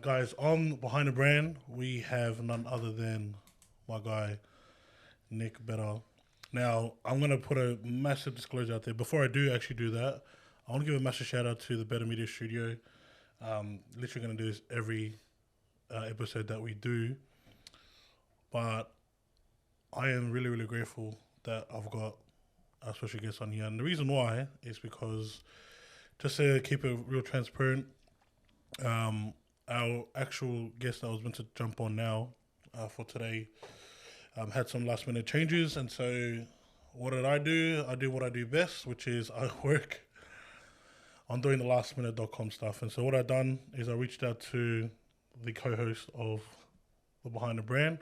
guys, on Behind the Brand, we have none other than my guy, Nick Betar. Now, I'm going to put a massive disclosure out there. Before I do actually do that, I want to give a massive shout out to the Better Media Studio. Literally going to do this every episode that we do. But I am really, really grateful that I've got a special guest on here. And the reason why is because, just to keep it real transparent, our actual guest that was meant to jump on now for today had some last minute changes. And so what did I do? I do what I do best, which is I work on doing the lastminute.com stuff. And so what I've done is I reached out to the co-host of the Behind the Brand,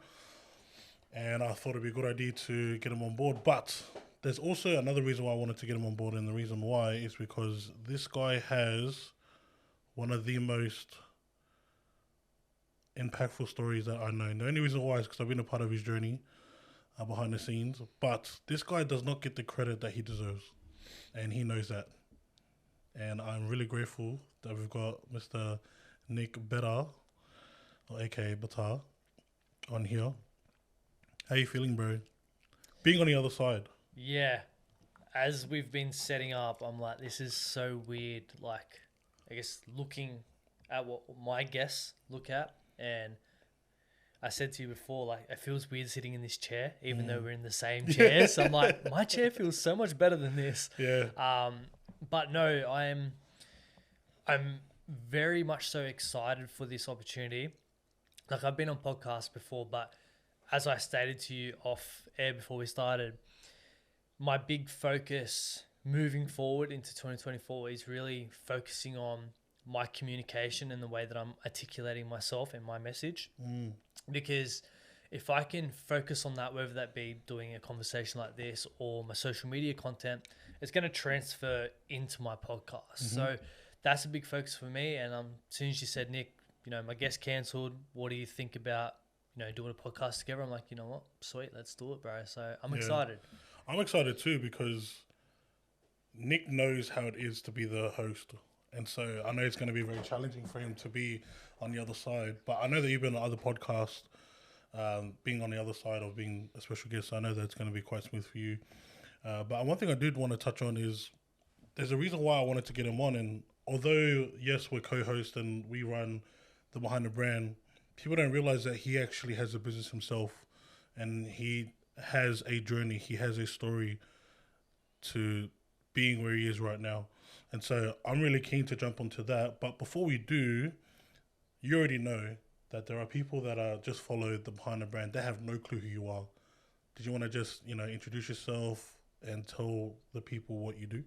and I thought it'd be a good idea to get him on board. But there's also another reason why I wanted to get him on board, and the reason why is because this guy has one of the most impactful stories that I know. And the only reason why is because I've been a part of his journey behind the scenes. But this guy does not get the credit that he deserves, and he knows that. And I'm really grateful that we've got Mr. Nick Betar, or aka Betar, on here. How you feeling, bro? Being on the other side. Yeah. As we've been setting up, I'm like, this is so weird. Like, I guess looking at what my guests look at, and I said to you before, like, it feels weird sitting in this chair, even though we're in the same chair. So I'm like, my chair feels so much better than this. Yeah. But no, I'm very much so excited for this opportunity. Like, I've been on podcasts before, but as I stated to you off air before we started, my big focus moving forward into 2024 is really focusing on my communication and the way that I'm articulating myself and my message. Because if I can focus on that, whether that be doing a conversation like this or my social media content, it's going to transfer into my podcast. So that's a big focus for me. And as soon as you said, Nick, my guest cancelled, what do you think about, doing a podcast together? I'm like, you know what? Sweet, let's do it, bro. So I'm excited. I'm excited too because Nick knows how it is to be the host. And so I know it's going to be very challenging for him to be on the other side. But I know that you've been on other podcasts, being on the other side of being a special guest. So I know that it's going to be quite smooth for you. But one thing I did want to touch on is there's a reason why I wanted to get him on. And although, yes, we're co-hosts and we run the Behind the Brand, people don't realize that he actually has a business himself and he has a journey. He has a story to being where he is right now. And so I'm really keen to jump onto that. But before we do, you already know that there are people that are just follow the Behind the Brand. They have no clue who you are. Did you want to just, introduce yourself and tell the people what you do?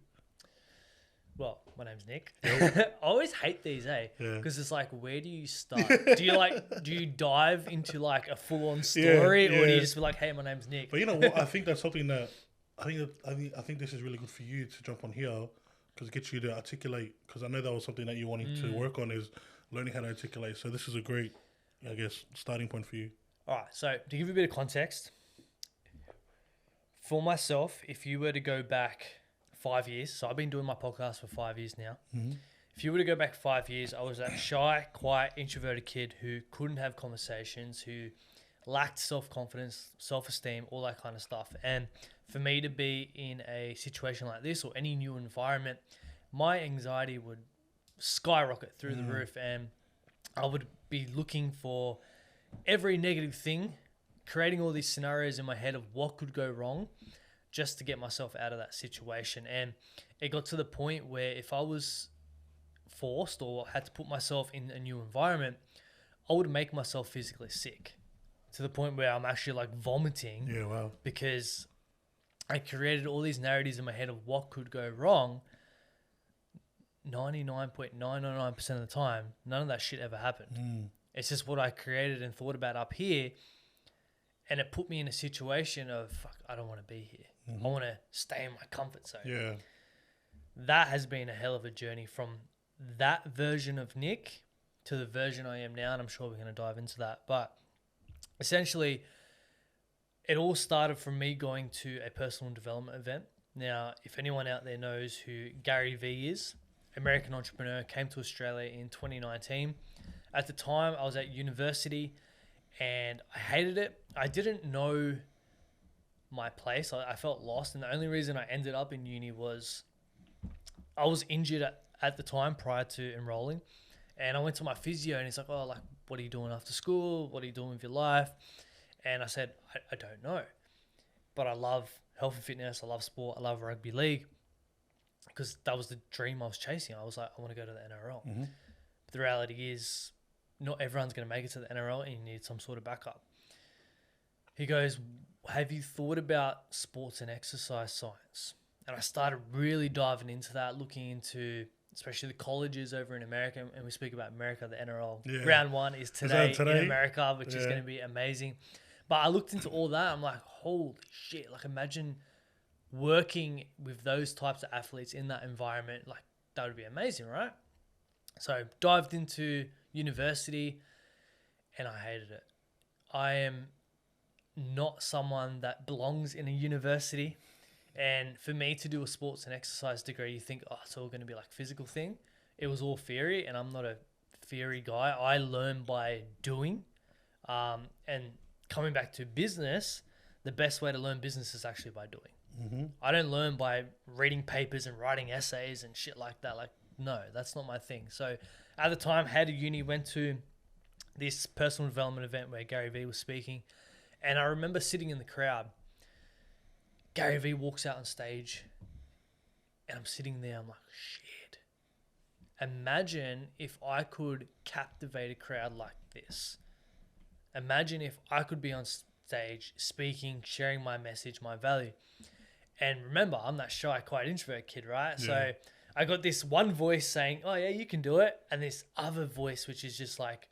Well, my name's Nick. I always hate these, because it's like, where do you start? Do you dive into like a full-on story, or do you just be like, hey, my name's Nick? But you know what? I think that's something that I think this is really good for you to jump on here because it gets you to articulate. Because I know that was something that you wanted to work on, is learning how to articulate. So this is a great, I guess, starting point for you. All right. So to give you a bit of context, for myself, if you were to go back 5 years, so I've been doing my podcast for 5 years now. If you were to go back 5 years, I was that shy, quiet, introverted kid who couldn't have conversations, who lacked self-confidence, self-esteem, all that kind of stuff. And for me to be in a situation like this or any new environment, my anxiety would skyrocket through the roof, and I would be looking for every negative thing, creating all these scenarios in my head of what could go wrong just to get myself out of that situation. And it got to the point where if I was forced or had to put myself in a new environment, I would make myself physically sick to the point where I'm actually like vomiting. Yeah, wow. Because I created all these narratives in my head of what could go wrong. 99.999% of the time, none of that shit ever happened. It's just what I created and thought about up here. And it put me in a situation of, fuck, I don't want to be here. I want to stay in my comfort zone. Yeah. That has been a hell of a journey from that version of Nick to the version I am now. And I'm sure we're going to dive into that. But essentially, it all started from me going to a personal development event. Now, if anyone out there knows who Gary Vee is, American entrepreneur, came to Australia in 2019 At the time, I was at university and I hated it. I didn't know my place. I felt lost. And the only reason I ended up in uni was I was injured at the time prior to enrolling. And I went to my physio and he's like, oh, like, what are you doing after school? What are you doing with your life? And I said, I don't know. But I love health and fitness. I love sport. I love rugby league. Because that was the dream I was chasing. I was like, I want to go to the NRL. But the reality is, not everyone's going to make it to the NRL and you need some sort of backup. He goes, have you thought about sports and exercise science? And I started really diving into that, looking into especially the colleges over in America. And we speak about America, the NRL. Yeah. Round 1 is today in America, which is going to be amazing. But I looked into all that. I'm like, holy shit. Like, imagine working with those types of athletes in that environment. Like, that would be amazing, right? So dived into university and I hated it. I am not someone that belongs in a university. And for me to do a sports and exercise degree, you think, oh, it's all going to be like physical thing. It was all theory, and I'm not a theory guy. I learn by doing. And coming back to business, the best way to learn business is actually by doing. I don't learn by reading papers and writing essays and shit like that. Like, no, that's not my thing. So at the time, head of uni, went to this personal development event where Gary Vee was speaking. And I remember sitting in the crowd. Gary Vee walks out on stage and I'm sitting there. I'm like, shit. Imagine if I could captivate a crowd like this. Imagine if I could be on stage speaking, sharing my message, my value. And remember, I'm that shy, quite introvert kid, right? Yeah. So I got this one voice saying, oh yeah, you can do it. And this other voice, which is just like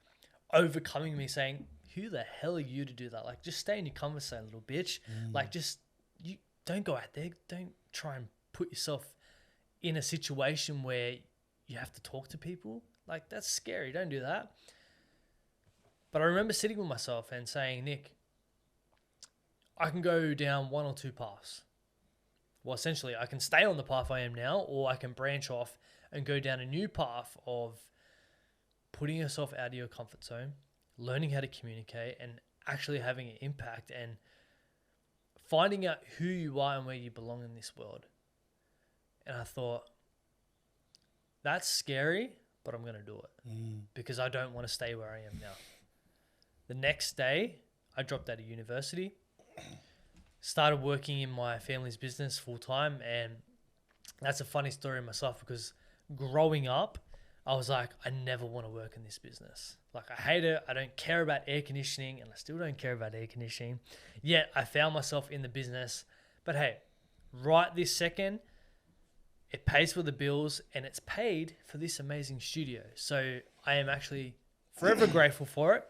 overcoming me saying, who the hell are you to do that? Like, just stay in your comfort zone, little bitch. Like, just, you don't go out there. Don't try and put yourself in a situation where you have to talk to people. Like, that's scary. Don't do that. But I remember sitting with myself and saying, Nick, I can go down one or two paths. Well, essentially, I can stay on the path I am now, or I can branch off and go down a new path of putting yourself out of your comfort zone, learning how to communicate, and actually having an impact and finding out who you are and where you belong in this world. And I thought, that's scary, but I'm going to do it because I don't want to stay where I am now. The next day, I dropped out of university, started working in my family's business full time. And that's a funny story in myself because growing up, I was like, I never want to work in this business. Like, I hate it. I don't care about air conditioning, and I still don't care about air conditioning. Yet I found myself in the business. But hey, right this second, it pays for the bills and it's paid for this amazing studio. So I am actually forever grateful for it.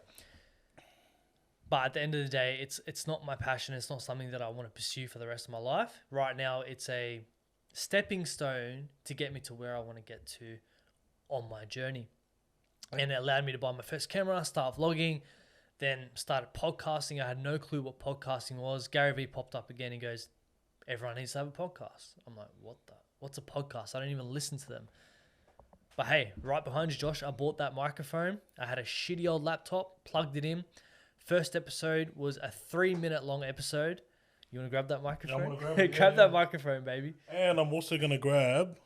But at the end of the day, it's not my passion. It's not something that I want to pursue for the rest of my life. Right now, it's a stepping stone to get me to where I want to get to on my journey. And it allowed me to buy my first camera, start vlogging, then started podcasting. I had no clue what podcasting was. Gary Vee popped up again and goes, everyone needs to have a podcast. I'm like, what's a podcast? I don't even listen to them. But hey, right behind you, Josh, I bought that microphone. I had a shitty old laptop, plugged it in. First episode was a 3-minute long episode. You want to grab that microphone? I want to grab it. Grab that microphone, baby. And I'm also going to grab,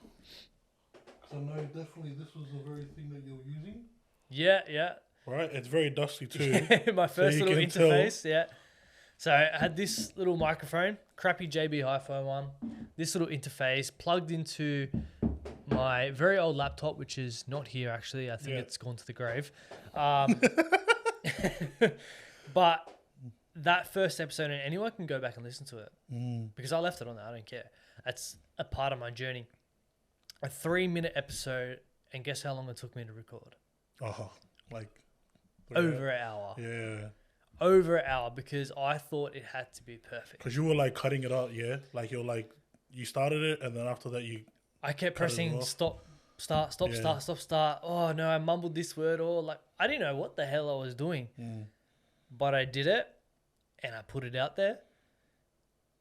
because I know definitely this was the very thing that you're using. Yeah. Right? It's very dusty too. My first little interface, yeah. So I had this little microphone, crappy JB Hi-Fi one, this little interface plugged into my very old laptop, which is not here actually. I think it's gone to the grave. But that first episode, and anyone can go back and listen to it because I left it on there. I don't care. That's a part of my journey. A 3-minute episode, and guess how long it took me to record? Over an hour. Yeah. Over an hour because I thought it had to be perfect. Because you were like cutting it out, yeah? Like you're like, you started it and then after that I kept pressing stop, start. Oh no, I mumbled this word or like, I didn't know what the hell I was doing. But I did it and I put it out there.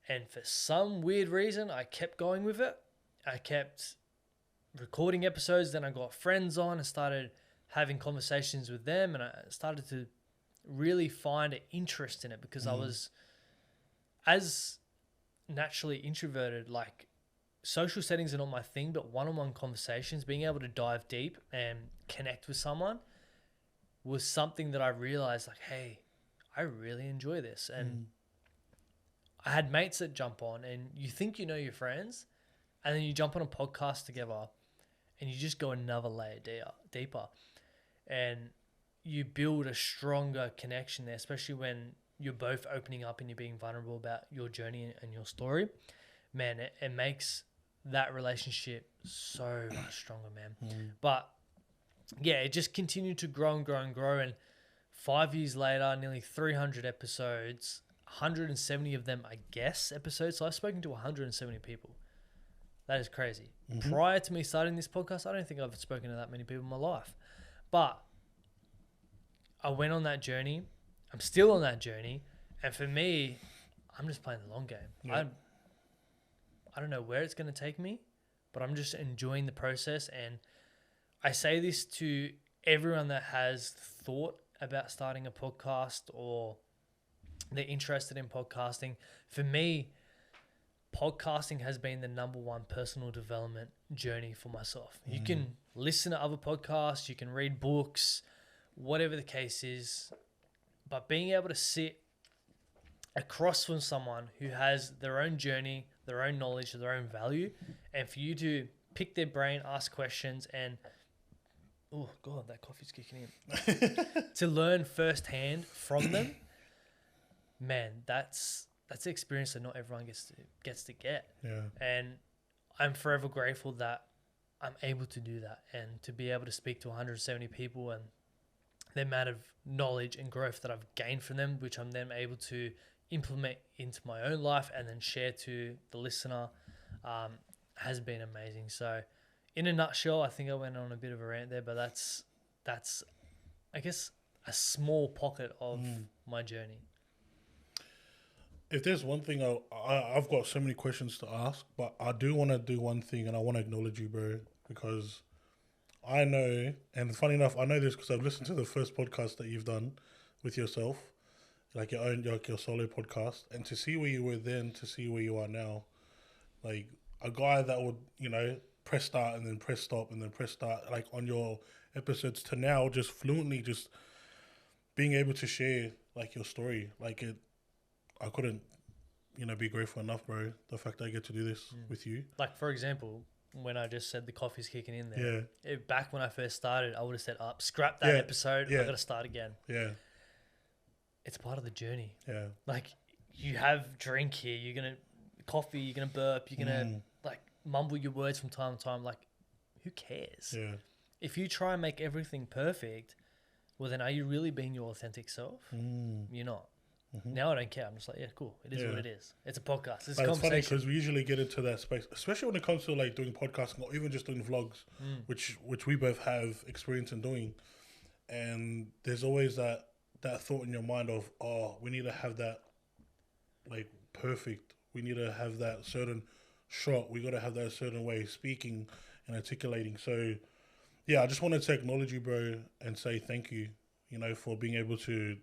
And for some weird reason, I kept going with it. I kept recording episodes. Then I got friends on and started having conversations with them, and I started to really find an interest in it because I was as naturally introverted. Like, social settings are not my thing, but one-on-one conversations, being able to dive deep and connect with someone was something that I realized, like, hey, I really enjoy this. And I had mates that jump on, and you think you know your friends, and then you jump on a podcast together and you just go another layer deeper. And you build a stronger connection there, especially when you're both opening up and you're being vulnerable about your journey and your story. Man, it makes that relationship so much stronger, man. But yeah, it just continued to grow and grow and grow. And 5 years later, nearly 300 episodes, 170 of them, I guess, episodes. So I've spoken to 170 people. That is crazy. Prior to me starting this podcast, I don't think I've spoken to that many people in my life. But I went on that journey. I'm still on that journey. And for me, I'm just playing the long game. Yeah. I don't know where it's going to take me, but I'm just enjoying the process. And I say this to everyone that has thought about starting a podcast or they're interested in podcasting. For me, podcasting has been the number one personal development journey for myself. You can listen to other podcasts, you can read books, whatever the case is, but being able to sit across from someone who has their own journey, their own knowledge, their own value, and for you to pick their brain, ask questions, and oh God, that coffee's kicking in, to learn firsthand from them, man, that's the experience that not everyone gets to get. Yeah. And I'm forever grateful that I'm able to do that and to be able to speak to 170 people and the amount of knowledge and growth that I've gained from them, which I'm then able to implement into my own life and then share to the listener, has been amazing. So in a nutshell, I think I went on a bit of a rant there, but that's I guess a small pocket of my journey. If there's one thing, I've got so many questions to ask, but I do want to do one thing, and I want to acknowledge you, bro, because I know, and funny enough, I know this because I've listened to the first podcast that you've done with yourself, like your solo podcast, and to see where you were then, to see where you are now, like a guy that would, press start and then press stop and then press start, like on your episodes, to now just fluently just being able to share like your story, like it. I couldn't, be grateful enough, bro. The fact that I get to do this with you. Like, for example, when I just said the coffee's kicking in there. Yeah. Back when I first started, I would have said, scrap that episode. I got to start again. Yeah. It's part of the journey. Yeah. Like, you have drink here. You're going to coffee. You're going to burp. You're going to, like, mumble your words from time to time. Like, who cares? Yeah. If you try and make everything perfect, well, then are you really being your authentic self? You're not. Now I don't care. I'm just like, yeah, cool. It is what it is. It's a podcast. It's a conversation. It's funny because we usually get into that space, especially when it comes to like doing podcasting or even just doing vlogs, which we both have experience in doing. And there's always that thought in your mind of, we need to have that like perfect. We need to have that certain shot. We got to have that certain way of speaking and articulating. So yeah, I just wanted to acknowledge you, bro, and say thank you, for being able to.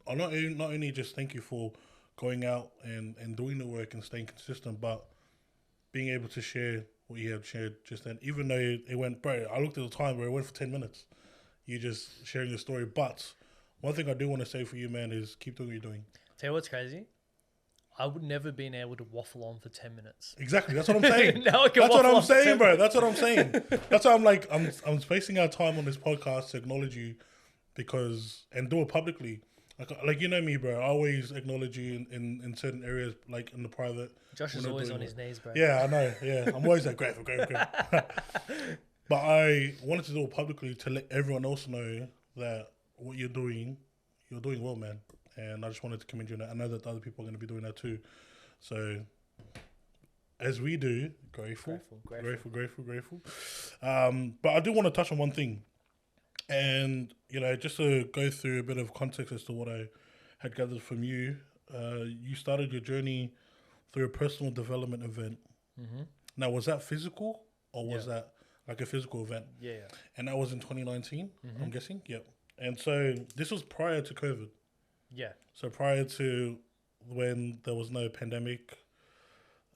Not only just thank you for going out and doing the work and staying consistent, but being able to share what you have shared just then. Even though it went, bro, I looked at the time where it went for 10 minutes. You just sharing your story. But one thing I do want to say for you, man, is keep doing what you're doing. Tell you what's crazy? I would never been able to waffle on for 10 minutes. Exactly. That's what I'm saying. Now I can That's what waffle I'm on for saying, 10 bro. That's what I'm saying. That's why I'm like, I'm spacing our time on this podcast to acknowledge you and do it publicly. Like you know me, bro. I always acknowledge you in certain areas, like in the private. Josh is always on his knees, bro. Yeah, I know. Yeah, I'm always like grateful. But I wanted to do it publicly to let everyone else know that what you're doing well, man. And I just wanted to commend you on that. I know that other people are going to be doing that too. So, as we do, grateful. But I do want to touch on one thing. And, just to go through a bit of context as to what I had gathered from you, you started your journey through a personal development event. Now, was that physical or was that like a physical event. Yeah. And that was in 2019, Mm-hmm. I'm guessing. Yep. And so this was prior to COVID. Yeah. So prior to when there was no pandemic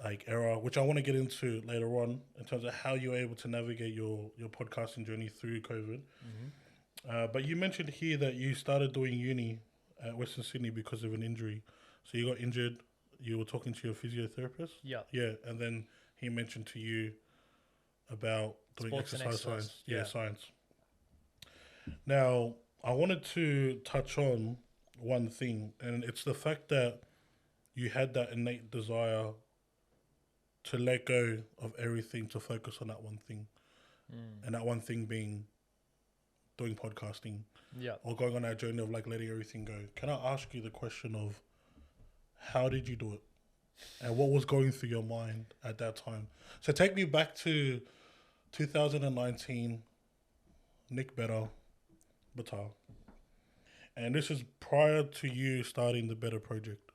like era, which I want to get into later on in terms of how you were able to navigate your podcasting journey through COVID. But you mentioned here that you started doing uni at Western Sydney because of an injury. So you got injured. You were talking to your physiotherapist. Yeah. Yeah, and then he mentioned to you about doing Sports and exercise exercise. science. Yeah, science. Now, I wanted to touch on one thing, and it's the fact that you had that innate desire to let go of everything to focus on that one thing, and that one thing being doing podcasting Yeah. or going on that journey of like letting everything go. Can I ask you the question of how did you do it, and what was going through your mind at that time? So take me back to 2019, Nick Betar. And this is prior to you starting the Better project.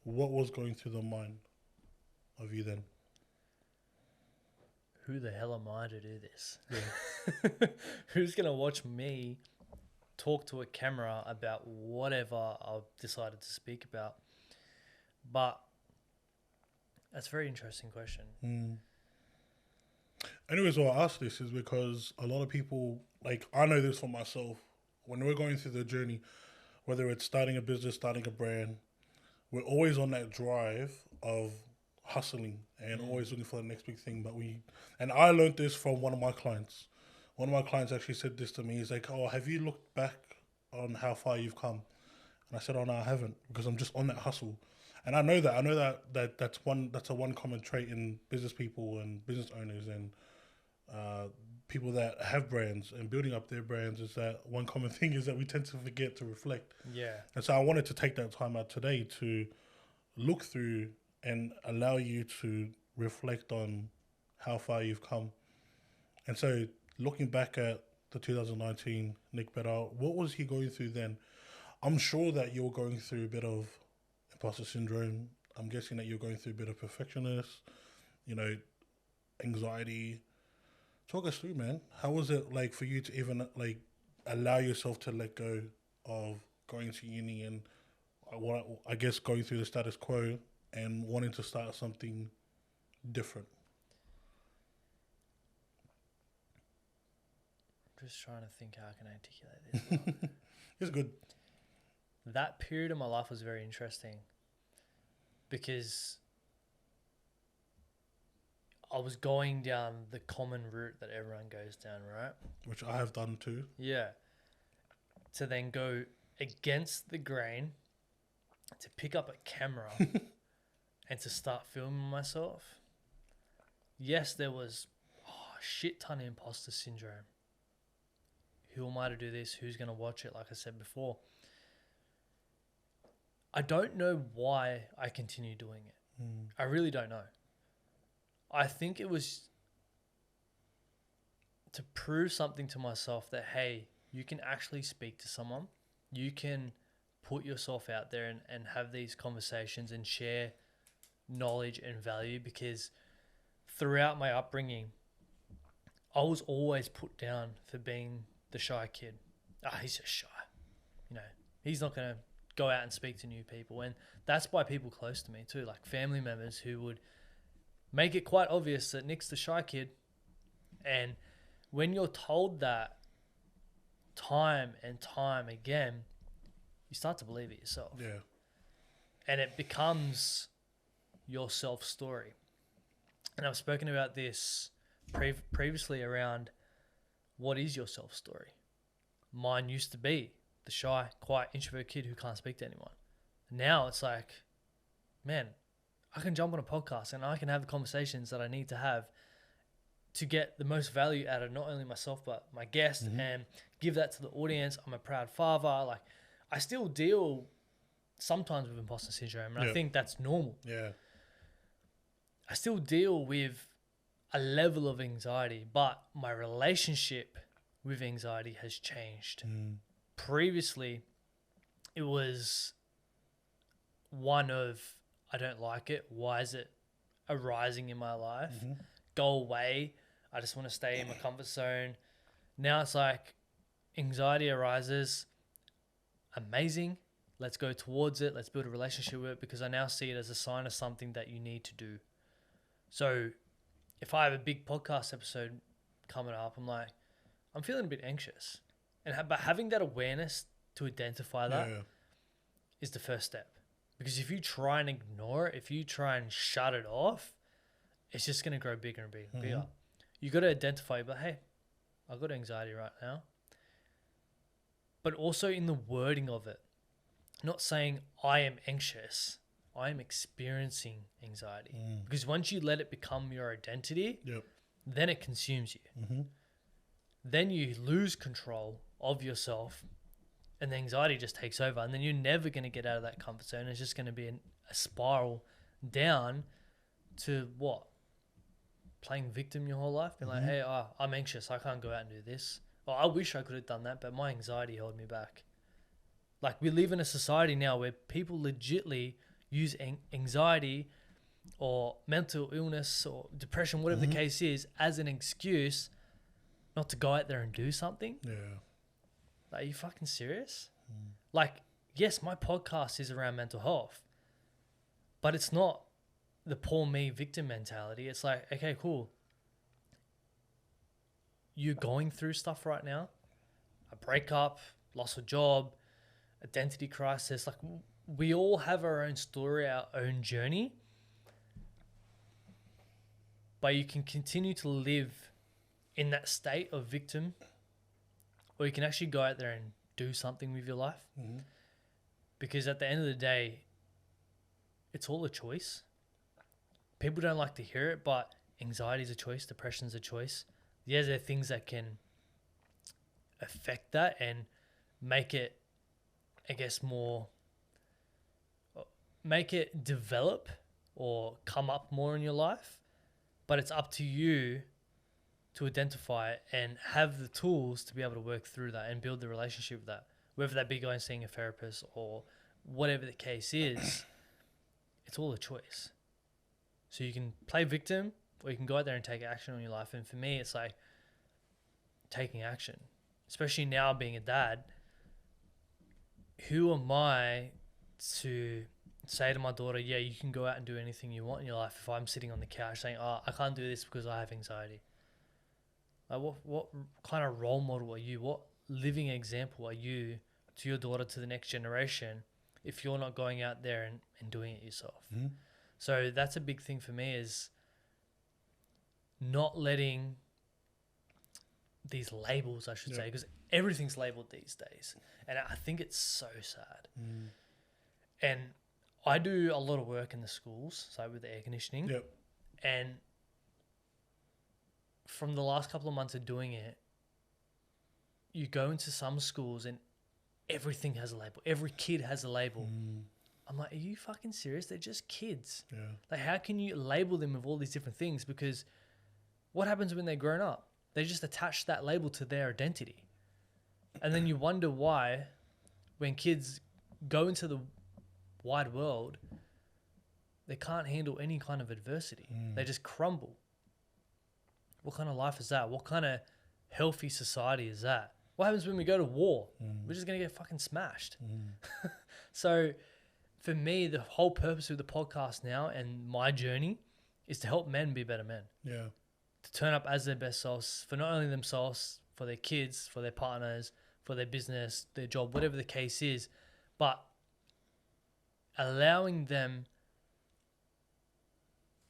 What was going through the mind of you then? Who the hell am I to do this? Yeah. Who's going to watch me talk to a camera about whatever I've decided to speak about? But that's a very interesting question. Anyways, why I ask this is because a lot of people, like I know this for myself, when we're going through the journey, whether it's starting a business, starting a brand, we're always on that drive of hustling and always looking for the next big thing. And I learned this from one of my clients. One of my clients actually said this to me. He's like, "Oh, have you looked back on how far you've come?" And I said, "Oh no, I haven't, because I'm just on that hustle." And I know that's a one common trait in business people and business owners and people that have brands and building up their brands, is that one common thing is that we tend to forget to reflect. Yeah. And so I wanted to take that time out today to look through and allow you to reflect on how far you've come. And so looking back at the 2019 Nick Betar, what was he going through then? I'm sure that you're going through a bit of imposter syndrome. I'm guessing that you're going through a bit of perfectionist, anxiety. Talk us through, man. How was it like for you to even like allow yourself to let go of going to uni and I guess going through the status quo and wanting to start something different? I'm just trying to think how I can articulate this. It's good. That period of my life was very interesting because I was going down the common route that everyone goes down, right? Which I have done too. Yeah. To then go against the grain, to pick up a camera and to start filming myself. Yes, there was a shit ton of imposter syndrome. Who am I to do this? Who's going to watch it? Like I said before. I don't know why I continue doing it. I really don't know. I think it was to prove something to myself that, hey, you can actually speak to someone. You can put yourself out there and have these conversations and share knowledge and value, because throughout my upbringing, I was always put down for being the shy kid. He's just shy. He's not going to go out and speak to new people. And that's by people close to me too, like family members who would make it quite obvious that Nick's the shy kid. And when you're told that time and time again, you start to believe it yourself. Yeah. And it becomes your self-story. And I've spoken about this previously around what is your self-story. Mine used to be the shy, quiet, introvert kid who can't speak to anyone. Now it's like, man, I can jump on a podcast and I can have the conversations that I need to have to get the most value out of not only myself but my guest, and give that to the audience. I'm a proud father. Like, I still deal sometimes with imposter syndrome, and I think that's normal. Yeah. I still deal with a level of anxiety, but my relationship with anxiety has changed. Previously, it was one of, I don't like it. Why is it arising in my life? Go away. I just want to stay in my comfort zone. Now it's like anxiety arises. Amazing. Let's go towards it. Let's build a relationship with it, because I now see it as a sign of something that you need to do. So if I have a big podcast episode coming up, I'm feeling a bit anxious. But having that awareness to identify that is the first step. Because if you try and ignore it, if you try and shut it off, it's just going to grow bigger and bigger and bigger. You got to identify, but hey, I've got anxiety right now. But also in the wording of it, not saying I am anxious, I am experiencing anxiety. Because once you let it become your identity, then it consumes you. Then you lose control of yourself, and the anxiety just takes over, and then you're never going to get out of that comfort zone. It's just going to be a spiral down to what? Playing victim your whole life? Being like, hey, I'm anxious, I can't go out and do this. Well, I wish I could have done that, but my anxiety held me back. Like, we live in a society now where people legitly use anxiety or mental illness or depression, whatever the case is, as an excuse not to go out there and do something. Like, are you fucking serious? Like, yes, my podcast is around mental health, but it's not the poor me victim mentality. It's like, okay, cool. You're going through stuff right now, a breakup, loss of job, identity crisis. Like, we all have our own story, our own journey, but you can continue to live in that state of victim, or you can actually go out there and do something with your life. Because at the end of the day, it's all a choice. People don't like to hear it, but anxiety is a choice, depression is a choice. Yeah, there are things that can affect that and make it, I guess, make it develop or come up more in your life. But it's up to you to identify it and have the tools to be able to work through that and build the relationship with that. Whether that be going and seeing a therapist or whatever the case is, it's all a choice. So you can play victim, or you can go out there and take action on your life. And for me, it's like taking action, especially now being a dad. Who am I to say to my daughter, yeah, you can go out and do anything you want in your life, if I'm sitting on the couch saying, oh, I can't do this because I have anxiety? Like, what kind of role model are you? What living example are you to your daughter, to the next generation, if you're not going out there and doing it yourself? So that's a big thing for me, is not letting these labels, I should say, because everything's labeled these days. And I think it's so sad. And I do a lot of work in the schools, so with the air conditioning. And from the last couple of months of doing it, you go into some schools and everything has a label. Every kid has a label. I'm like, are you fucking serious? They're just kids. Like, how can you label them with all these different things? Because what happens when they're grown up? They just attach that label to their identity. And then you wonder why, when kids go into the wide world, they can't handle any kind of adversity. They just crumble. What kind of life is that? What kind of healthy society is that? What happens when we go to war? We're just going to get fucking smashed. So for me, the whole purpose of the podcast now and my journey is to help men be better men. To turn up as their best selves, for not only themselves, for their kids, for their partners, for their business, their job, whatever the case is, but allowing them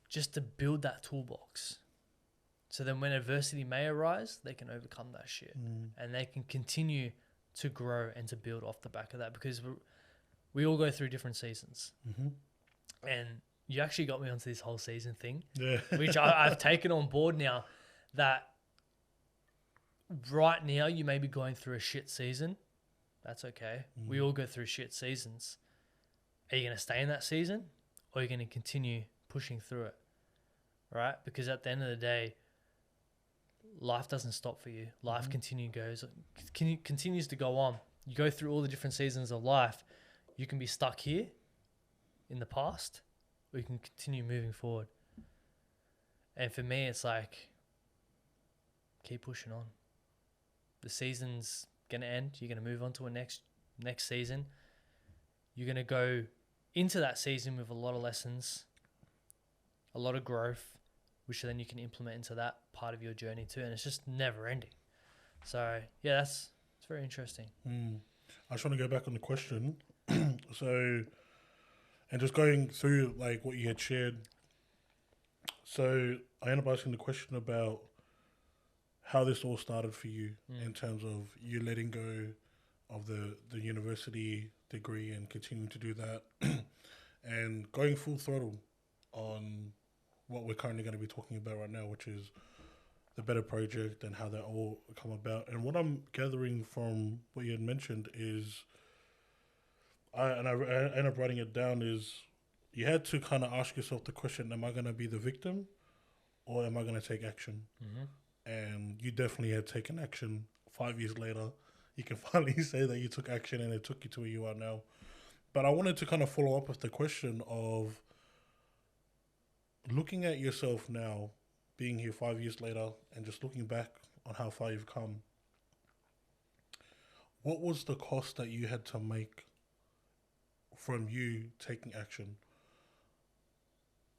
just to build that toolbox. So then when adversity may arise, they can overcome that shit. And they can continue to grow and to build off the back of that, because we all go through different seasons. And you actually got me onto this whole season thing, which I've taken on board now, that right now you may be going through a shit season. That's okay. We all go through shit seasons. Are you going to stay in that season, or are you going to continue pushing through it? Right? Because at the end of the day, life doesn't stop for you. Life continues to go on. You go through all the different seasons of life. You can be stuck here in the past, or you can continue moving forward. And for me, it's like, keep pushing on. The season's gonna end. You're gonna move on to a next season. You're gonna go into that season with a lot of lessons, a lot of growth, which then you can implement into that part of your journey too. And it's just never ending. So yeah, it's very interesting. I just want to go back on the question. So, and just going through like what you had shared. So I ended up asking the question about how this all started for you in terms of you letting go of the university degree and continuing to do that and going full throttle on what we're currently going to be talking about right now, which is the Better Project and how that all come about. And what I'm gathering from what you had mentioned is, I ended up writing it down, is you had to kind of ask yourself the question, am I going to be the victim or am I going to take action? And you definitely had taken action. 5 years later, you can finally say that you took action and it took you to where you are now. But I wanted to kind of follow up with the question of looking at yourself now, being here 5 years later, and just looking back on how far you've come. What was the cost that you had to make from you taking action?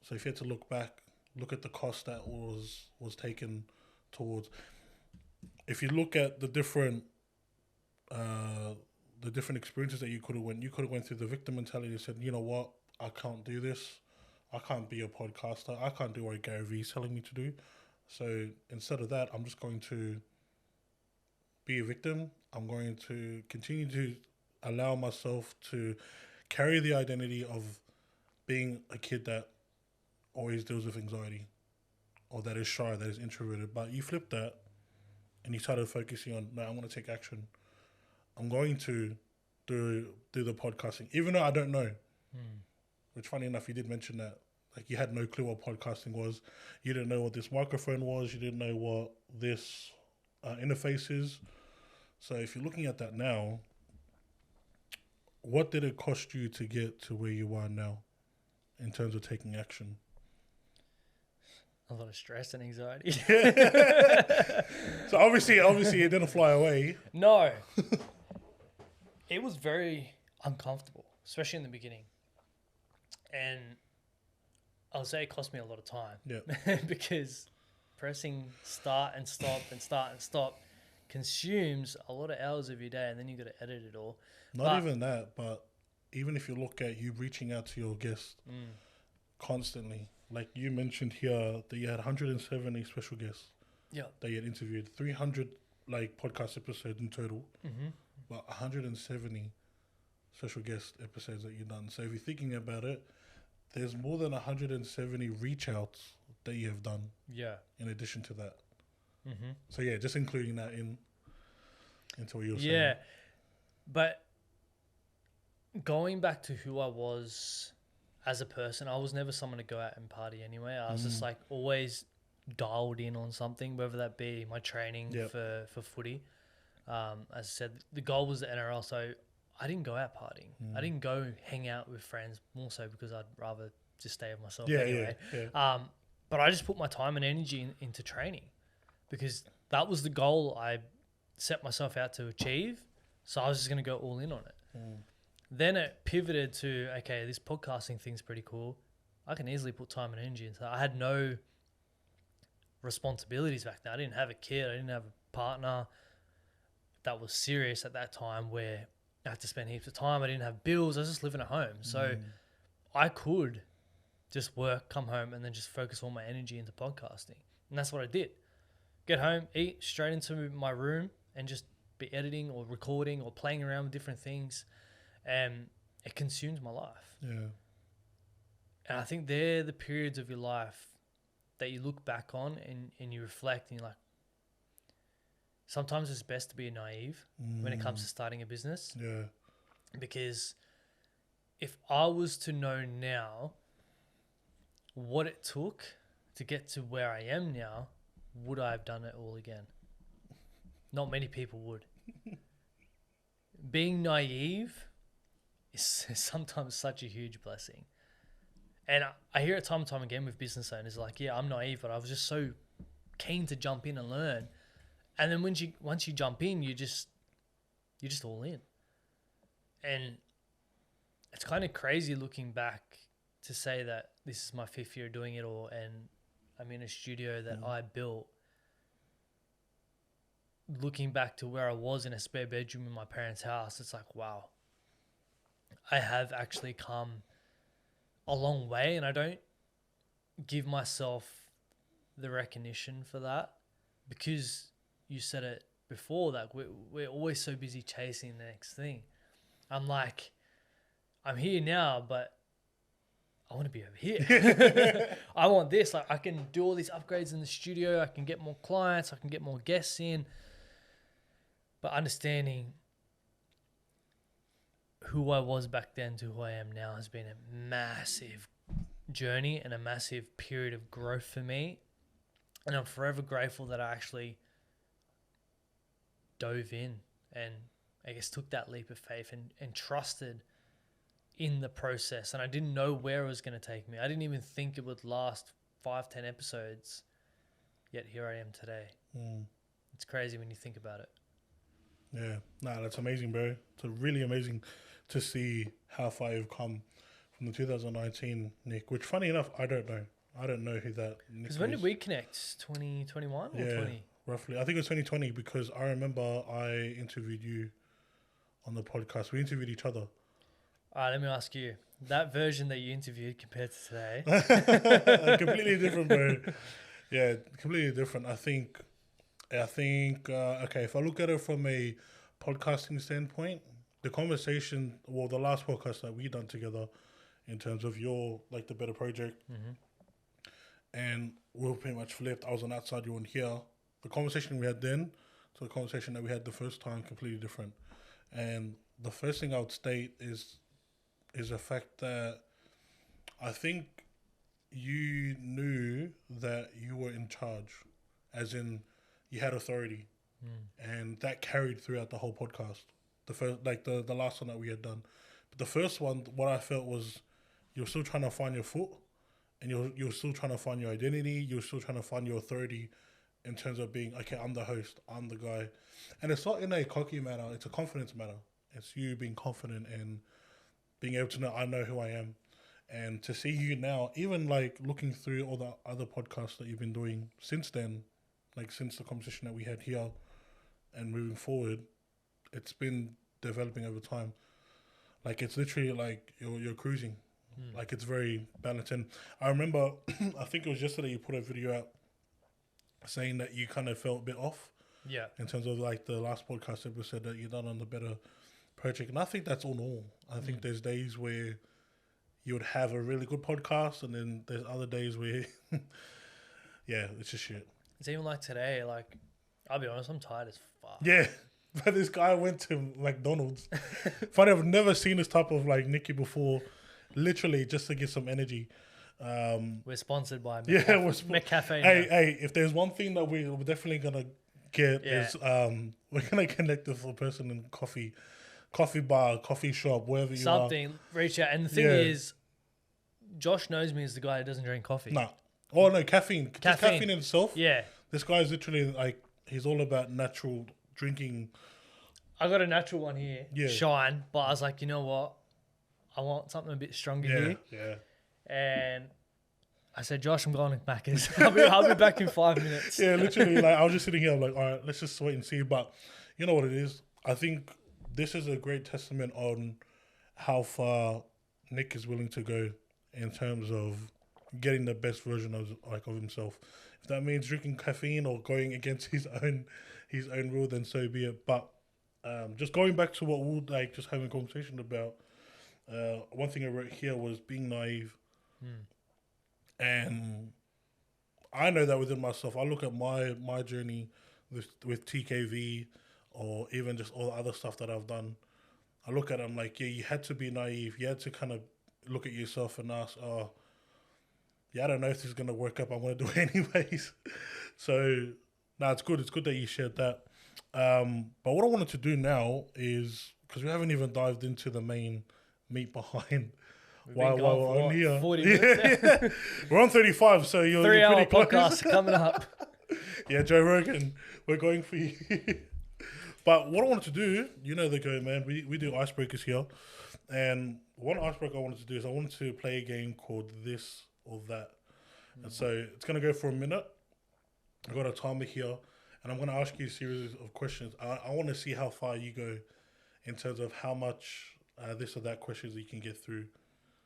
So if you had to look back, look at the cost that was taken towards. If you look at the different experiences that you could have went through the victim mentality and said, you know what, I can't do this. I can't be a podcaster. I can't do what Gary Vee is telling me to do. So instead of that, I'm just going to be a victim. I'm going to continue to allow myself to carry the identity of being a kid that always deals with anxiety or that is shy, that is introverted. But you flip that and you started focusing on, no, I'm going to take action. I'm going to do the podcasting, even though I don't know. Which, funny enough, you did mention that. Like, you had no clue what podcasting was. You didn't know what this microphone was. You didn't know what this interface is. So if you're looking at that now, what did it cost you to get to where you are now in terms of taking action? A lot of stress and anxiety. So obviously it didn't fly away. No. It was very uncomfortable, especially in the beginning. And I'll say it cost me a lot of time. Yeah. Because pressing start and stop consumes a lot of hours of your day, and then you got to edit it all. Not even that, but even if you look at you reaching out to your guests constantly, like you mentioned here that you had 170 special guests that you had interviewed, 300 like podcast episodes in total, but 170 special guest episodes that you've done. So if you're thinking about it, there's more than 170 reach outs that you have done. Yeah. In addition to that. So yeah, just including that into what you were saying. Yeah. But going back to who I was as a person, I was never someone to go out and party anyway. I was just like always dialed in on something, whether that be my training for footy. As I said, the goal was the NRL, so I didn't go out partying. I didn't go hang out with friends, more so because I'd rather just stay with myself anyway. But I just put my time and energy into training because that was the goal I set myself out to achieve. So I was just going to go all in on it. Then it pivoted to, okay, this podcasting thing's pretty cool. I can easily put time and energy into that. I had no responsibilities back then. I didn't have a kid. I didn't have a partner that was serious at that time where I had to spend heaps of time. I didn't have bills. I was just living at home. So I could just work, come home, and then just focus all my energy into podcasting. And that's what I did. Get home, eat, straight into my room, and just be editing or recording or playing around with different things. And it consumes my life. Yeah. And I think they're the periods of your life that you look back on and you reflect and you're like, sometimes it's best to be naive when it comes to starting a business. Yeah. Because if I was to know now what it took to get to where I am now, would I have done it all again? Not many people would. Being naive is sometimes such a huge blessing. And I hear it time and time again with business owners like, yeah, I'm naive, but I was just so keen to jump in and learn. And then once you jump in, you're just all in. And it's kind of crazy looking back to say that this is my 5th year doing it all, and I'm in a studio that I built. Looking back to where I was in a spare bedroom in my parents' house, it's like, wow, I have actually come a long way, and I don't give myself the recognition for that, because you said it before, that we're always so busy chasing the next thing. I'm like, I'm here now, but I want to be over here. I want this. Like, I can do all these upgrades in the studio. I can get more clients. I can get more guests in. But understanding who I was back then to who I am now has been a massive journey and a massive period of growth for me. And I'm forever grateful that I actually dove in and I guess took that leap of faith and trusted in the process. And I didn't know where it was going to take me. I didn't even think it would last 5-10 episodes. Yet here I am today. It's crazy when you think about it. Yeah, that's amazing, bro. It's really amazing to see how far you've come from the 2019 Nick, which funny enough, I don't know. I don't know who that Nick is. Because when did we connect? 2021 or 20? Roughly. I think it was 2020 because I remember I interviewed you on the podcast. We interviewed each other. All right, let me ask you. That version that you interviewed compared to today? Completely different, bro. Yeah, completely different. I think, okay, if I look at it from a podcasting standpoint, the conversation, well, the last podcast that we done together in terms of your, like, the Better project, and we were pretty much flipped. I was on that side, you were on here. The conversation we had then to the conversation that we had the first time, completely different. And the first thing I would state is the fact that I think you knew that you were in charge, as in you had authority, and that carried throughout the whole podcast. The first, like the last one that we had done, but the first one, what I felt was you're still trying to find your foot, and you're still trying to find your identity. You're still trying to find your authority, in terms of being, okay, I'm the host, I'm the guy, and it's not in a cocky manner. It's a confidence matter. It's you being confident and being able to know, I know who I am. And to see you now, even like looking through all the other podcasts that you've been doing since then, like since the conversation that we had here and moving forward, it's been developing over time. Like, it's literally like you're cruising. Like, it's very balanced. And I remember, I think it was yesterday, you put a video out saying that you kind of felt a bit off. Yeah. In terms of like the last podcast episode that you done on the Better project. And I think that's all normal. I think there's days where you would have a really good podcast, and then there's other days where, yeah, it's just shit. It's even like today, like, I'll be honest, I'm tired as fuck. Yeah. But this guy went to McDonald's. Funny, I've never seen this type of like Nicky before, literally just to get some energy. We're sponsored by McCafe. Hey, if there's one thing that we're definitely going to get is we're going to connect with a person in coffee bar, coffee shop, wherever you are. Something, reach out. And the thing is, Josh knows me as the guy who doesn't drink coffee. Nah. Oh, no, caffeine. Caffeine in itself. Yeah. This guy's literally like, he's all about natural drinking. I got a natural one here, Shine, but I was like, you know what? I want something a bit stronger here. Yeah. And I said, Josh, I'm going to Macca's. I'll be back in 5 minutes. Yeah, literally, like, I was just sitting here, I'm like, all right, let's just wait and see. But you know what it is? I think this is a great testament on how far Nick is willing to go in terms of getting the best version of himself. If that means drinking caffeine or going against his own rule, then so be it. But just going back to what we were like just having a conversation about, one thing I wrote here was being naive. And I know that within myself. I look at my journey with TKV, or even just all the other stuff that I've done. I look at it, I'm like, yeah, you had to be naive. You had to kind of look at yourself and ask, I don't know if this is going to work up. I'm going to do it anyways. So, it's good. It's good that you shared that. But what I wanted to do now is, because we haven't even dived into the main meat behind why we're on here. 40 minutes. We're on 35, so you're 3 hour pretty close. podcast coming up. Yeah, Joe Rogan, we're going for you. But what I wanted to do, you know the go, man. We do icebreakers here. And one icebreaker I wanted to do is I wanted to play a game called This or That. And so it's going to go for a minute. I've got a timer here. And I'm going to ask you a series of questions. I want to see how far you go in terms of how much this or that questions you can get through.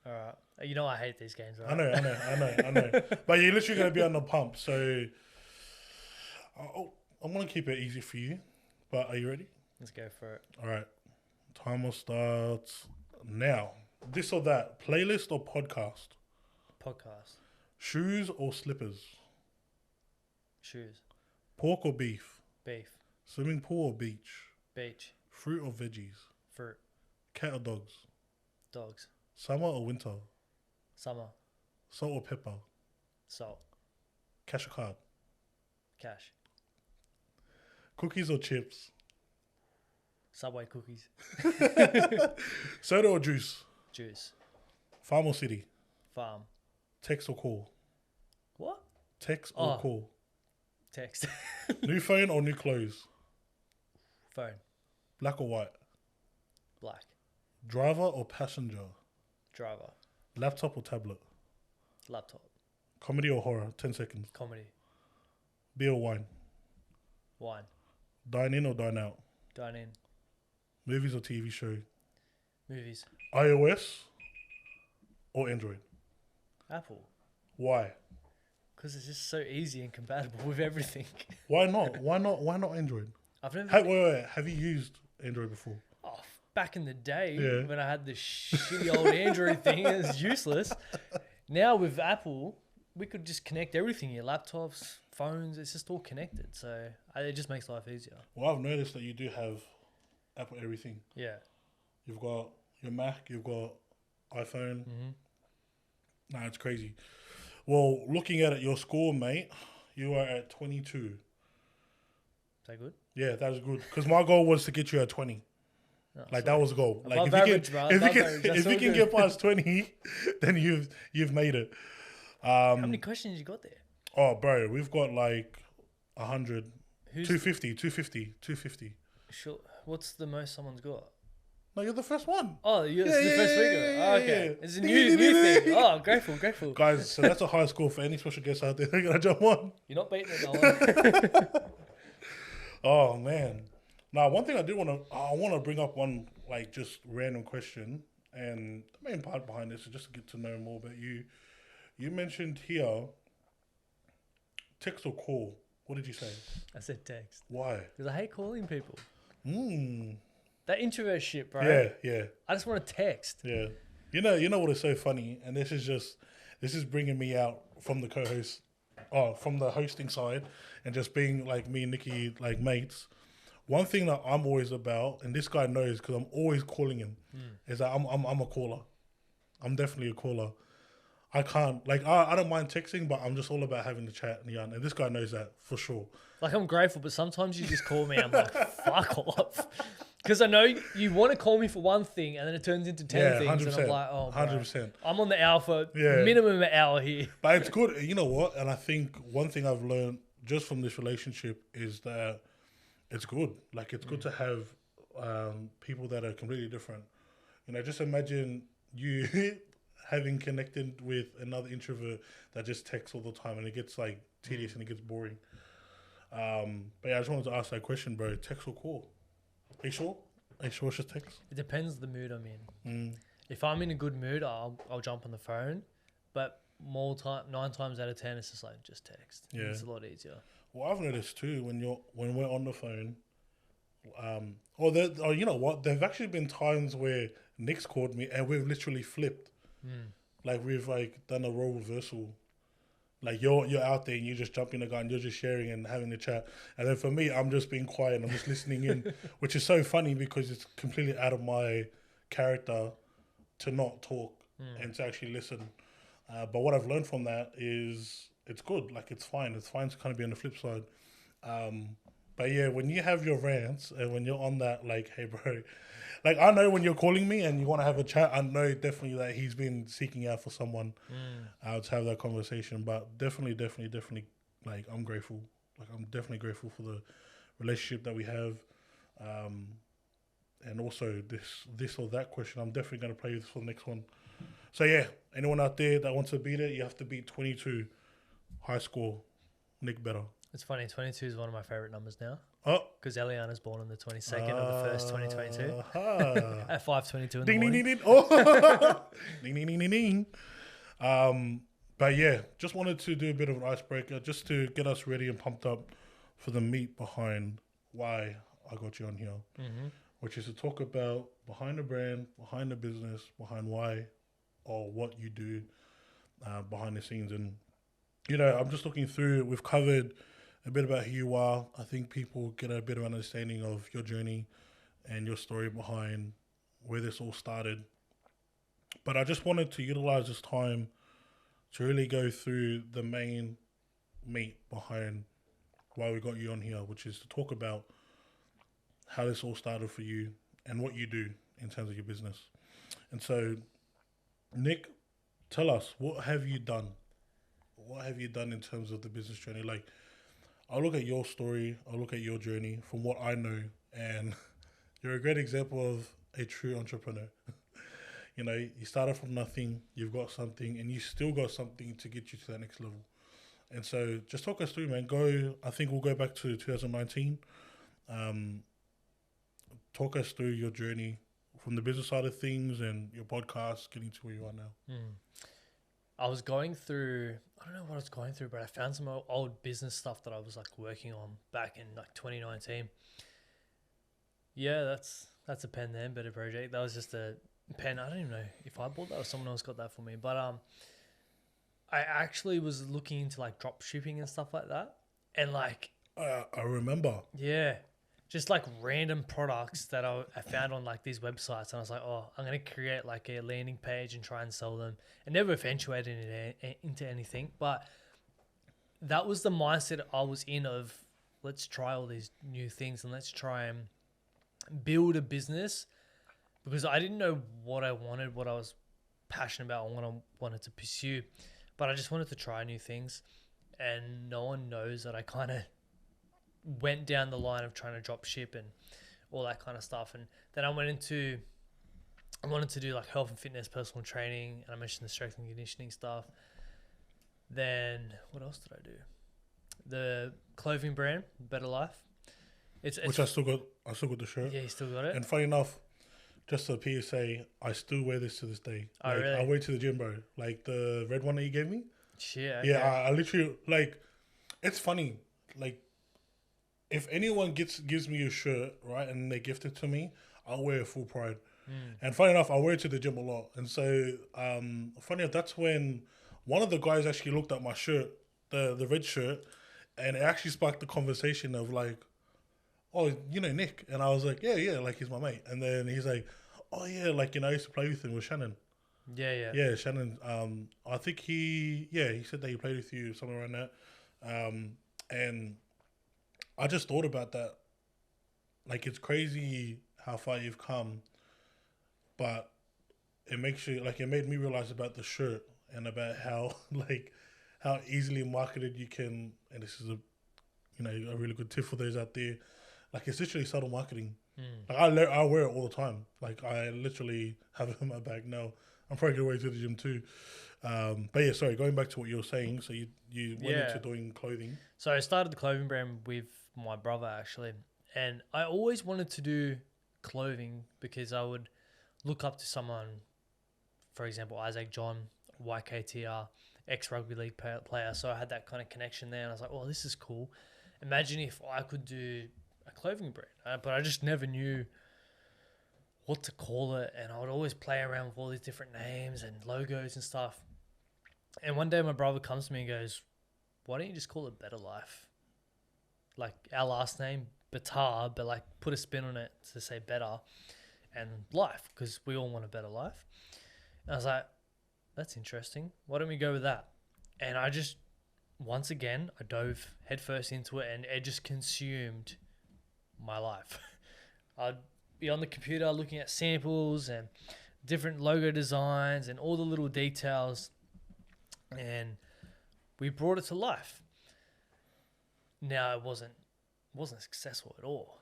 All right. You know I hate these games, right? I know. But you're literally going to be on the pump. So I'm going to keep it easy for you. But are you ready? Let's go for it. All right. Timer starts now. This or that. Playlist or podcast? Podcast. Shoes or slippers? Shoes. Pork or beef? Beef. Swimming pool or beach? Beach. Fruit or veggies? Fruit. Cat or dogs? Dogs. Summer or winter? Summer. Salt or pepper? Salt. Cash or card? Cash. Cookies or chips? Subway cookies. Soda or juice? Juice. Farm or city? Farm. Text or call? What? Text or call? Text. New phone or new clothes? Phone. Black or white? Black. Driver or passenger? Driver. Laptop or tablet? Laptop. Comedy or horror? 10 seconds. Comedy. Beer or wine? Wine. Dine in or dine out? Dine in. Movies or TV show? Movies. iOS or Android? Apple. Why? Because it's just so easy and compatible with everything. Why not? Why not Android? I've never... Wait. Have you used Android before? Oh, back in the day Yeah. when I had this shitty old Android thing, it was useless. Now with Apple, we could just connect everything here. Laptops, phones, it's just all connected. So it just makes life easier. Well, I've noticed that you do have Apple everything. Yeah. You've got your Mac, you've got iPhone. Mm-hmm. Nah, it's crazy. Well, looking at it, your score, mate, you are at 22. Is that good? Yeah, that is good. Because my goal was to get you at 20. No, Like, that was the goal. Like, above average, bro. if you can get past 20, then you've made it. How many questions you got there? Oh, bro, we've got like 100, Who's 250. Sure. What's the most someone's got? No, you're the first one. Oh, you're the first speaker. Oh, okay. yeah. It's a new thing. Oh, grateful. Guys, so that's a high score for any special guests out there. They're going to jump on. You're not beating it, no. Oh, man. Now, one thing I want to bring up one, like, just random question. And the main part behind this is just to get to know more about you. You mentioned here, text or call. What did you say? I said text. Why? Because I hate calling people. Mm. That introvert shit, bro. Yeah. I just want to text. Yeah. You know what is so funny? And this is bringing me out from the co-host, from the hosting side, and just being like me and Nikki, like mates. One thing that I'm always about, and this guy knows because I'm always calling him, is that I'm a caller. I'm definitely a caller. I can't, like, I don't mind texting, but I'm just all about having the chat and this guy knows that for sure. Like, I'm grateful, but sometimes you just call me, I'm like, fuck off. Because I know you want to call me for one thing, and then it turns into 10 things, 100%, and I'm like, oh, bro, 100%. I'm on the hour for Yeah. minimum an hour here. But it's good. You know what? And I think one thing I've learned just from this relationship is that it's good. Like, it's good to have people that are completely different. You know, just imagine you having connected with another introvert that just texts all the time, and it gets like tedious and it gets boring. But yeah, I just wanted to ask that question, bro. Text or call? Are you sure? Are you sure it's just text? It depends the mood I'm in. If I'm in a good mood, I'll jump on the phone. But 9 times out of 10, it's just like, just text. Yeah. It's a lot easier. Well, I've noticed too when we're on the phone, or you know what? There've actually been times where Nick's called me and we've literally flipped. Like, we've like done a role reversal. Like, you're out there and you just jump in the gun, you're just sharing and having a chat. And then for me, I'm just being quiet and I'm just listening in, which is so funny because it's completely out of my character to not talk and to actually listen. But what I've learned from that is it's good. Like, it's fine. It's fine to kind of be on the flip side. But yeah, when you have your rants and when you're on that, like, hey, bro, like, I know when you're calling me and you want to have a chat, I know definitely that he's been seeking out for someone to have that conversation. But definitely, like, I'm grateful. Like, I'm definitely grateful for the relationship that we have. And also this or that question, I'm definitely going to play this for the next one. So yeah, anyone out there that wants to beat it, you have to beat 22 high score. Nick Better. It's funny, 22 is one of my favorite numbers now. Oh. Because Eliana's born on the 22nd of the 1st, 2022. At 5:22 in Ding, the ding, morning. ding, ding. Oh. Ding, ding, ding, ding, ding. But yeah, just wanted to do a bit of an icebreaker just to get us ready and pumped up for the meat behind why I got you on here, which is to talk about behind the brand, behind the business, behind why or what you do behind the scenes. And, you know, I'm just looking through, we've covered a bit about who you are. I think people get a bit of understanding of your journey and your story behind where this all started. But I just wanted to utilize this time to really go through the main meat behind why we got you on here, which is to talk about how this all started for you and what you do in terms of your business. And so, Nick, tell us, what have you done? What have you done in terms of the business journey? Like, I'll look at your story, I'll look at your journey from what I know, and you're a great example of a true entrepreneur. You know, you started from nothing, you've got something, and you still got something to get you to that next level. And so just talk us through, man. I think we'll go back to 2019. Talk us through your journey from the business side of things and your podcast, getting to where you are now. I was going through, I don't know what I was going through, but I found some old business stuff that I was like working on back in like 2019. Yeah, that's a pen there, Better project. That was just a pen. I don't even know if I bought that or someone else got that for me. But I actually was looking into like drop shipping and stuff like that. And like I remember. Yeah. Just like random products that I found on like these websites, and I was like, oh, I'm going to create like a landing page and try and sell them. It never eventuated into anything, but that was the mindset I was in of let's try all these new things and let's try and build a business, because I didn't know what I wanted, what I was passionate about, and what I wanted to pursue, but I just wanted to try new things. And no one knows that I kind of went down the line of trying to drop ship and all that kind of stuff. And then I wanted to do like health and fitness, personal training, and I mentioned the strength and conditioning stuff. Then what else did I do? The clothing brand, Better Life. It's Which I still got the shirt. Yeah, you still got it. And funny enough, just a PSA, I still wear this to this day. Oh, like, really? I wear it to the gym, bro. Like the red one that you gave me. Yeah. Okay. Yeah, I literally, like, it's funny. Like, if anyone gives me a shirt, right, and they gift it to me, I'll wear it full pride. And funny enough, I wear it to the gym a lot. And so, funny enough, that's when one of the guys actually looked at my shirt, the red shirt, and it actually sparked the conversation of like, oh, you know Nick? And I was like, yeah, like he's my mate. And then he's like, oh yeah, like, you know, I used to play with him, with Shannon. Yeah, Shannon. I think he said that he played with you, something around that. And I just thought about that. Like, it's crazy how far you've come, but it makes you, like, it made me realize about the shirt and about how, like, how easily marketed you can, and this is a really good tip for those out there. Like, it's literally subtle marketing. Like, I wear it all the time. Like, I literally have it in my bag now. I'm probably going to wear it to the gym too. But yeah, sorry, going back to what you were saying. So you went into doing clothing. So I started the clothing brand with my brother, actually. And I always wanted to do clothing because I would look up to someone, for example, Isaac John, YKTR, ex-rugby league player. So I had that kind of connection there. And I was like, oh, this is cool. Imagine if I could do a clothing brand. But I just never knew what to call it. And I would always play around with all these different names and logos and stuff. And one day my brother comes to me and goes, why don't you just call it Better Life? Like our last name, Betar, but like put a spin on it to say better and life, because we all want a better life. And I was like, that's interesting. Why don't we go with that? And I just, once again, I dove headfirst into it, and it just consumed my life. I'd be on the computer looking at samples and different logo designs and all the little details, and we brought it to life. now it wasn't successful at all.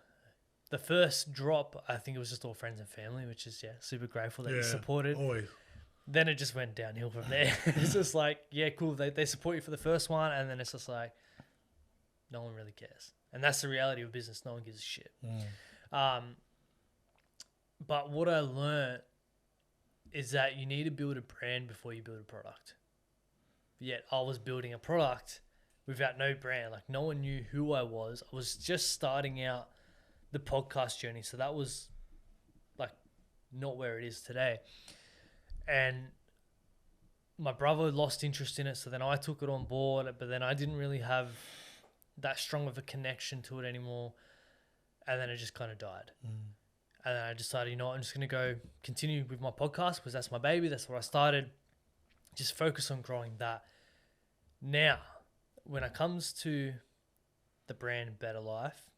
The first drop, I think it was just all friends and family, which is super grateful that you supported. Always. Then it just went downhill from there. It's just like, yeah, cool. They support you for the first one, and then it's just like, no one really cares. And that's the reality of business. No one gives a shit. But what I learned is that you need to build a brand before you build a product. Yet I was building a product without no brand. Like, no one knew who I was. I was just starting out the podcast journey. So that was like not where it is today. And my brother lost interest in it. So then I took it on board, but then I didn't really have that strong of a connection to it anymore. And then it just kind of died. And then I decided, you know what, I'm just going to go continue with my podcast because that's my baby. That's what I started. Just focus on growing that. Now, when it comes to the brand Better Life,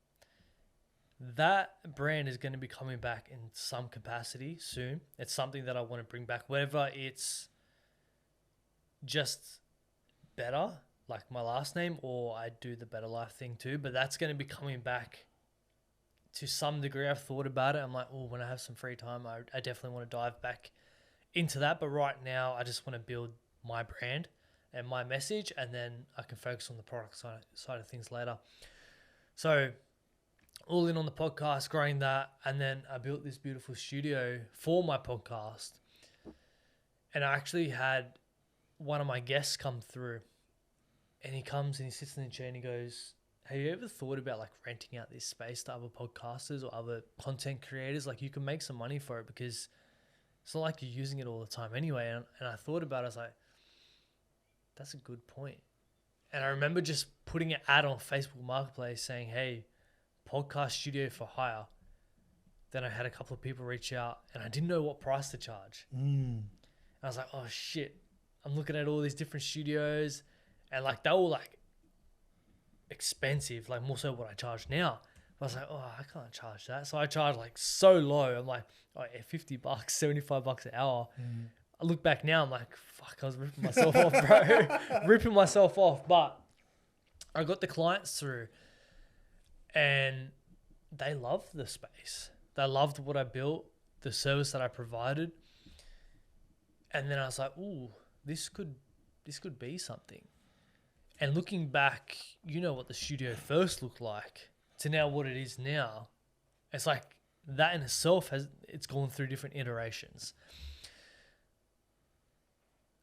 that brand is going to be coming back in some capacity soon. It's something that I want to bring back, whether it's just better, like my last name, or I do the Better Life thing too. But that's going to be coming back to some degree. I've thought about it. I'm like, oh, when I have some free time, I definitely want to dive back into that. But right now, I just want to build my brand and my message, and then I can focus on the product side of things later. So all in on the podcast, growing that, and then I built this beautiful studio for my podcast. And I actually had one of my guests come through, and he comes and he sits in the chair and he goes, have you ever thought about like renting out this space to other podcasters or other content creators? Like, you can make some money for it because it's not like you're using it all the time anyway. And I thought about it. I was like, that's a good point. And I remember just putting an ad on Facebook Marketplace saying, hey, podcast studio for hire. Then I had a couple of people reach out and I didn't know what price to charge. And I was like, oh shit, I'm looking at all these different studios and like they were like expensive, like more so what I charge now. I was like, oh, I can't charge that. So I charge like so low. I'm like, oh yeah, $50, $75 an hour. I look back now, I'm like, fuck, I was ripping myself off, bro. Ripping myself off. But I got the clients through and they loved the space. They loved what I built, the service that I provided. And then I was like, ooh, this could be something. And looking back, you know what the studio first looked like to now what it is now. It's like that in itself it's gone through different iterations.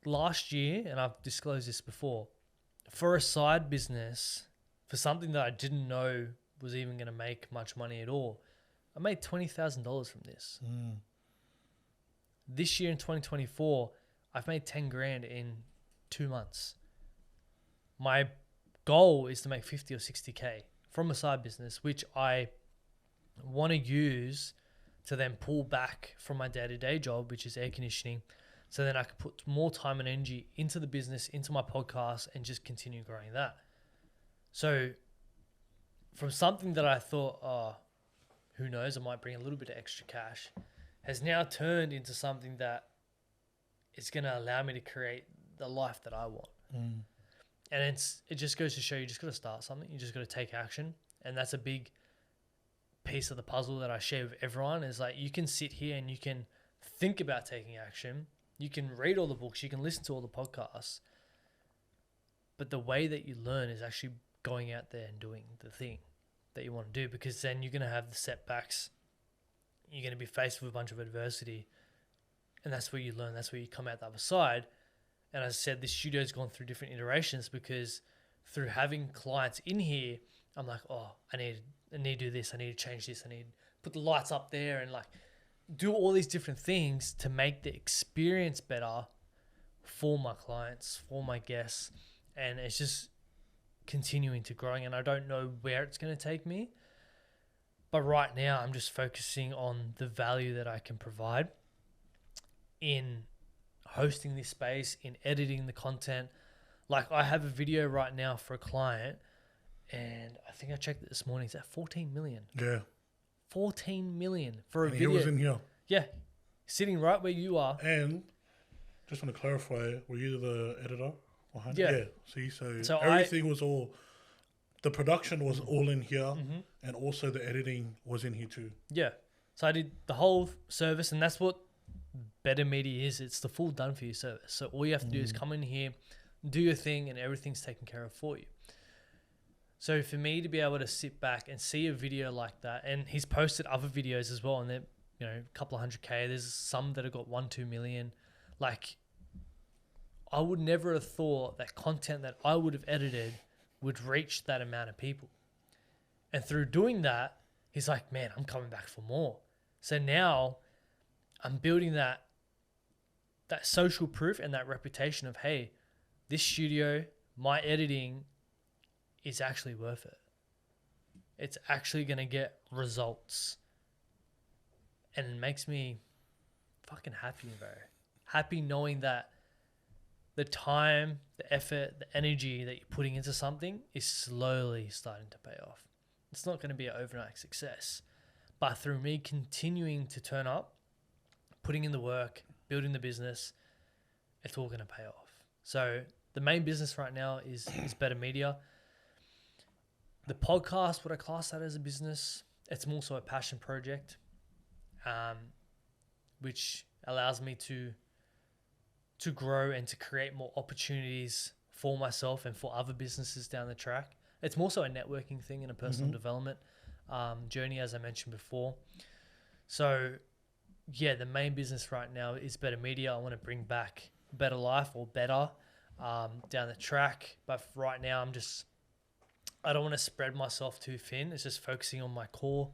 Last year, and I've disclosed this before, for a side business, for something that I didn't know was even going to make much money at all, I made $20,000 from this. This year in 2024, I've made 10 grand in 2 months. My goal is to make 50 or 60K from a side business, which I want to use to then pull back from my day-to-day job, which is air conditioning. So then I can put more time and energy into the business, into my podcast, and just continue growing that. So from something that I thought, oh, who knows, I might bring a little bit of extra cash, has now turned into something that is going to allow me to create the life that I want. And it just goes to show you just got to start something. You just got to take action. And that's a big piece of the puzzle that I share with everyone is like, you can sit here and you can think about taking action. You can read all the books. You can listen to all the podcasts. But the way that you learn is actually going out there and doing the thing that you want to do, because then you're going to have the setbacks. You're going to be faced with a bunch of adversity. And that's where you learn. That's where you come out the other side. And as I said, this studio's gone through different iterations because through having clients in here, I'm like, oh, I need to do this. I need to change this. I need to put the lights up there and like do all these different things to make the experience better for my clients, for my guests. And it's just continuing to growing. And I don't know where it's going to take me. But right now, I'm just focusing on the value that I can provide in hosting this space, in editing the content. Like I have a video right now for a client and I think I checked it this morning. It's at 14 million. Yeah. 14 million for a and video. He was in here. Yeah. Sitting right where you are. And just want to clarify, were you the editor behind Yeah. it? Yeah. See, so everything was all the production was all in here, and also the editing was in here too. Yeah. So I did the whole service, and that's what Better Media is. It's the full done for you service. So all you have to do is come in here, do your thing, and everything's taken care of for you. So for me to be able to sit back and see a video like that, and he's posted other videos as well, and they're, you know, a couple of 100K. There's some that have got 1-2 million. Like, I would never have thought that content that I would have edited would reach that amount of people. And through doing that, he's like, man, I'm coming back for more. So now I'm building that social proof and that reputation of, hey, this studio, my editing is actually worth it. It's actually going to get results. And it makes me fucking happy, bro. Happy knowing that the time, the effort, the energy that you're putting into something is slowly starting to pay off. It's not going to be an overnight success. But through me continuing to turn up, putting in the work, building the business, it's all going to pay off. So the main business right now is Better Media. The podcast, would I class that as a business? It's more so a passion project, which allows me to grow and to create more opportunities for myself and for other businesses down the track. It's more so a networking thing and a personal development journey, as I mentioned before. So, yeah, the main business right now is Better Media. I want to bring back Better Life or Better down the track. But right now, I don't want to spread myself too thin. It's just focusing on my core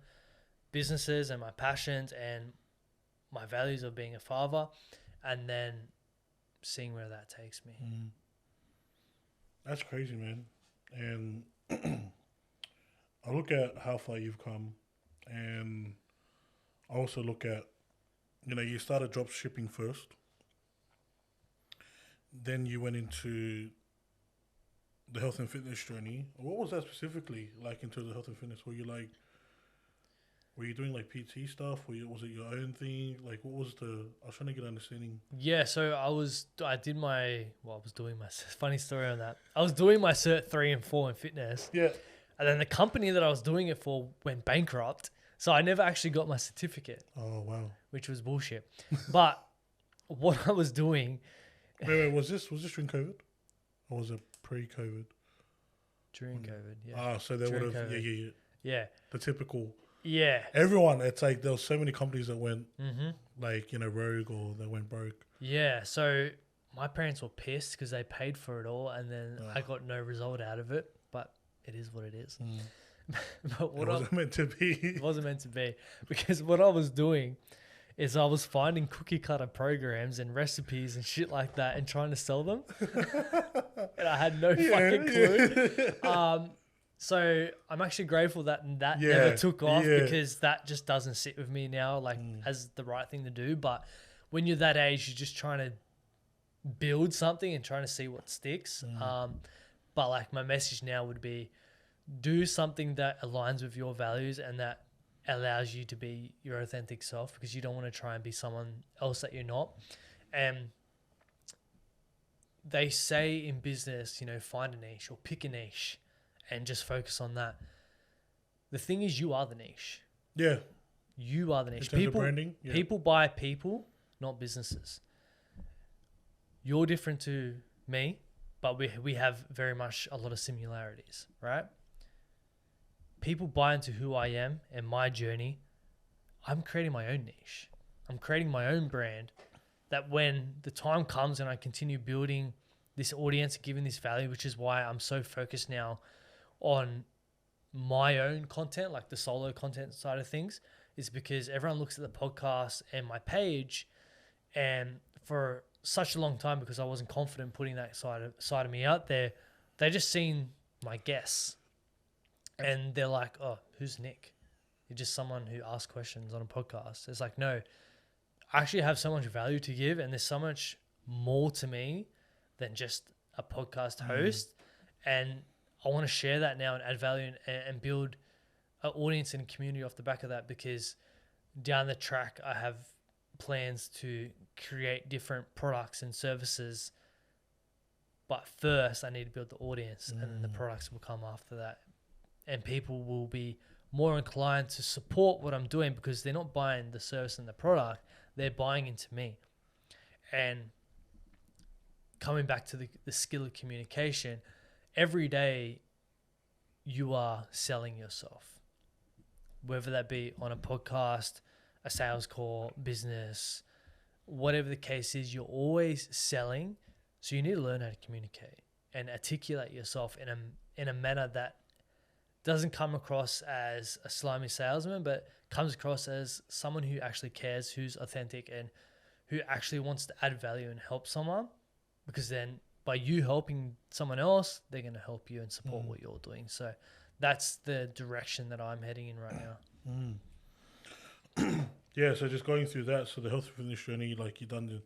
businesses and my passions and my values of being a father, and then seeing where that takes me. That's crazy, man. And I look at how far you've come, and I also look at, you know, you started drop shipping first, then you went into the health and fitness journey. What was that specifically like in terms of health and fitness? Were you doing like PT stuff? Was it your own thing? Like, what was I was trying to get an understanding. Yeah, so I was doing my funny story on that. I was doing my Cert 3 and 4 in fitness. Yeah. And then the company that I was doing it for went bankrupt. So I never actually got my certificate. Oh, wow. Which was bullshit. But what I was doing... Wait, was this during COVID? Or was it pre-COVID? During COVID, yeah. Ah, so they would have... Yeah. The typical... Yeah. Everyone, it's like there were so many companies that went like, you know, rogue or they went broke. Yeah. So my parents were pissed because they paid for it all and then I got no result out of it. But it is what it is. But it wasn't meant to be. It wasn't meant to be. Because what I was doing is I was finding cookie cutter programs and recipes and shit like that and trying to sell them. And I had no fucking clue. So I'm actually grateful that never took off because that just doesn't sit with me now, like as the right thing to do. But when you're that age, you're just trying to build something and trying to see what sticks. But like my message now would be, do something that aligns with your values and that allows you to be your authentic self, because you don't want to try and be someone else that you're not. And they say in business, you know, find a niche or pick a niche and just focus on that. The thing is, you are the niche. Yeah. You are the niche. In terms of branding, people buy people, not businesses. You're different to me, but we have very much a lot of similarities, right? People buy into who I am and my journey. I'm creating my own niche. I'm creating my own brand that when the time comes and I continue building this audience and giving this value, which is why I'm so focused now on my own content, like the solo content side of things, is because everyone looks at the podcast and my page, and for such a long time, because I wasn't confident putting that side of me out there, they just seen my guests and they're like, oh, who's Nick? You're just someone who asks questions on a podcast. It's like, no, I actually have so much value to give, and there's so much more to me than just a podcast host. And I want to share that now and add value and build an audience and community off the back of that, because down the track, I have plans to create different products and services. But first, I need to build the audience and then the products will come after that. and people will be more inclined to support what I'm doing because they're not buying the service and the product, they're buying into me. And coming back to the skill of communication, every day you are selling yourself, whether that be on a podcast, a sales call, business, whatever the case is, you're always selling. So you need to learn how to communicate and articulate yourself in a manner that doesn't come across as a slimy salesman, but comes across as someone who actually cares, who's authentic, and who actually wants to add value and help someone. Because then by you helping someone else, they're going to help you and support what you're doing. So that's the direction that I'm heading in right now. Yeah, so just going through that, so the health and fitness journey, like you done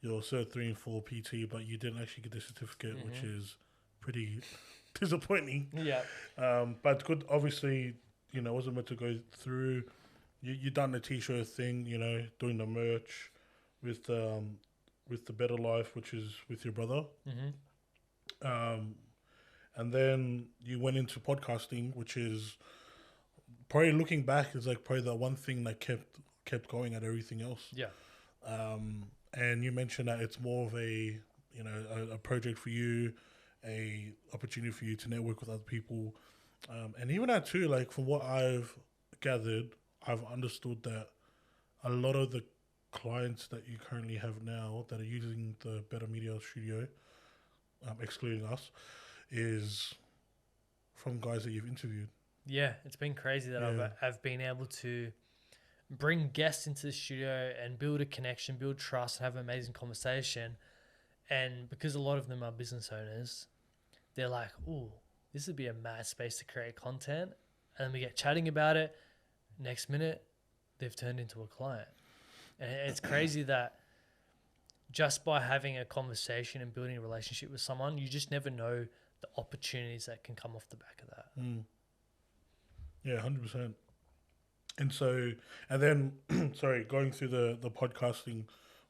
your Cert 3 and 4 PT, but you didn't actually get the certificate, which is pretty disappointing. Yeah. But good, obviously, you know, wasn't meant to go through. You done the t-shirt thing, you know, doing the merch with the Better Life, which is with your brother. And then you went into podcasting, which is probably looking back is like probably the one thing that kept going at everything else. Yeah. And you mentioned that it's more of a, you know, a project for you, a opportunity for you to network with other people. And even that too, like from what I've gathered, I've understood that a lot of the clients that you currently have now that are using the Better Media Studio, excluding us, is from guys that you've interviewed. Yeah, it's been crazy that I've been able to bring guests into the studio and build a connection, build trust, and have an amazing conversation. And because a lot of them are business owners, they're like, ooh, this would be a mad space to create content. And then we get chatting about it. Next minute, they've turned into a client. And it's crazy that just by having a conversation and building a relationship with someone, you just never know the opportunities that can come off the back of that. Yeah, 100%. And so, and then, sorry, going through the podcasting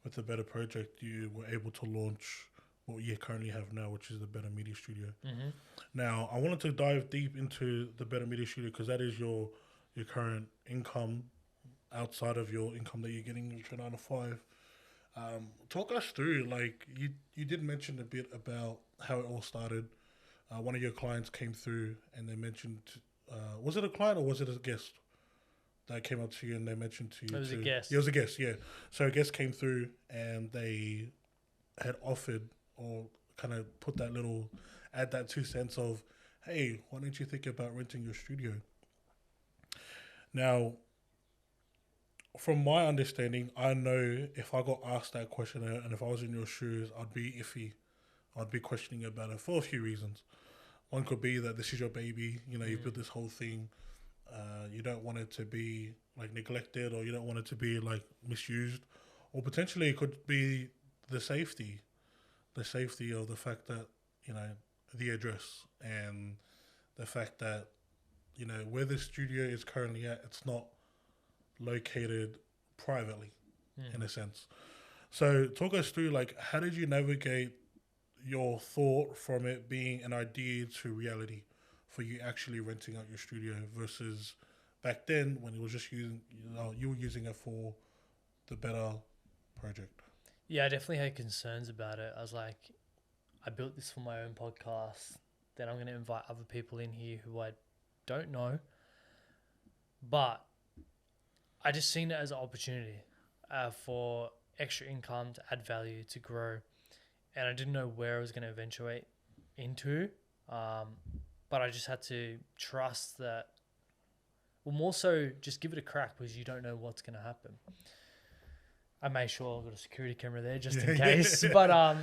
with the Better Project, you were able to launch what you currently have now, which is the Better Media Studio. Now, I wanted to dive deep into the Better Media Studio because that is your current income outside of your income that you're getting with your 9 to 5. Talk us through, like, you did mention a bit about how it all started. One of your clients came through and they mentioned, was it a client or was it a guest that came up to you and they mentioned to you? It was a guest. Yeah, it was a guest, yeah. So a guest came through and they had offered or kind of put that little, add that 2 cents of, hey, why don't you think about renting your studio? Now, from my understanding, I know if I got asked that question and if I was in your shoes, I'd be iffy. I'd be questioning about it for a few reasons. One could be that this is your baby, you know, you've built this whole thing. You don't want it to be like neglected or you don't want it to be like misused. Or potentially it could be the safety of the fact that, you know, the address and the fact that, you know, where the studio is currently at, it's not located privately in a sense. So talk us through, like, how did you navigate your thought from it being an idea to reality for you actually renting out your studio versus back then when it was just using, you were using it for the Better Project? Yeah, I definitely had concerns about it. I was like, I built this for my own podcast. Then I'm going to invite other people in here who I don't know. But I just seen it as an opportunity for extra income, to add value, to grow. And I didn't know where I was going to eventuate into. But I just had to trust that, well, more so just give it a crack because you don't know what's going to happen. I made sure I've got a security camera there just in case. But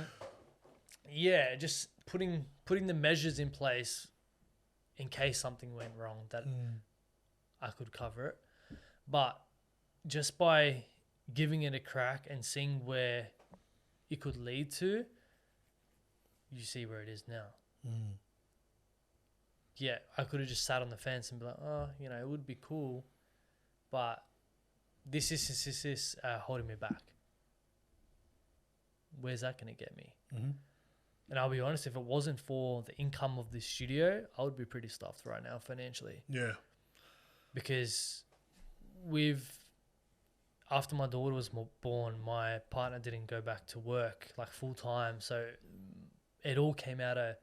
yeah, just putting the measures in place in case something went wrong that I could cover it. But just by giving it a crack and seeing where it could lead to, you see where it is now. Yeah, I could have just sat on the fence and be like, oh, you know, it would be cool, but this holding me back. Where's that going to get me? And I'll be honest, if it wasn't for the income of this studio, I would be pretty stuffed right now financially. Yeah. Because after my daughter was born, my partner didn't go back to work like full time. So it all came out of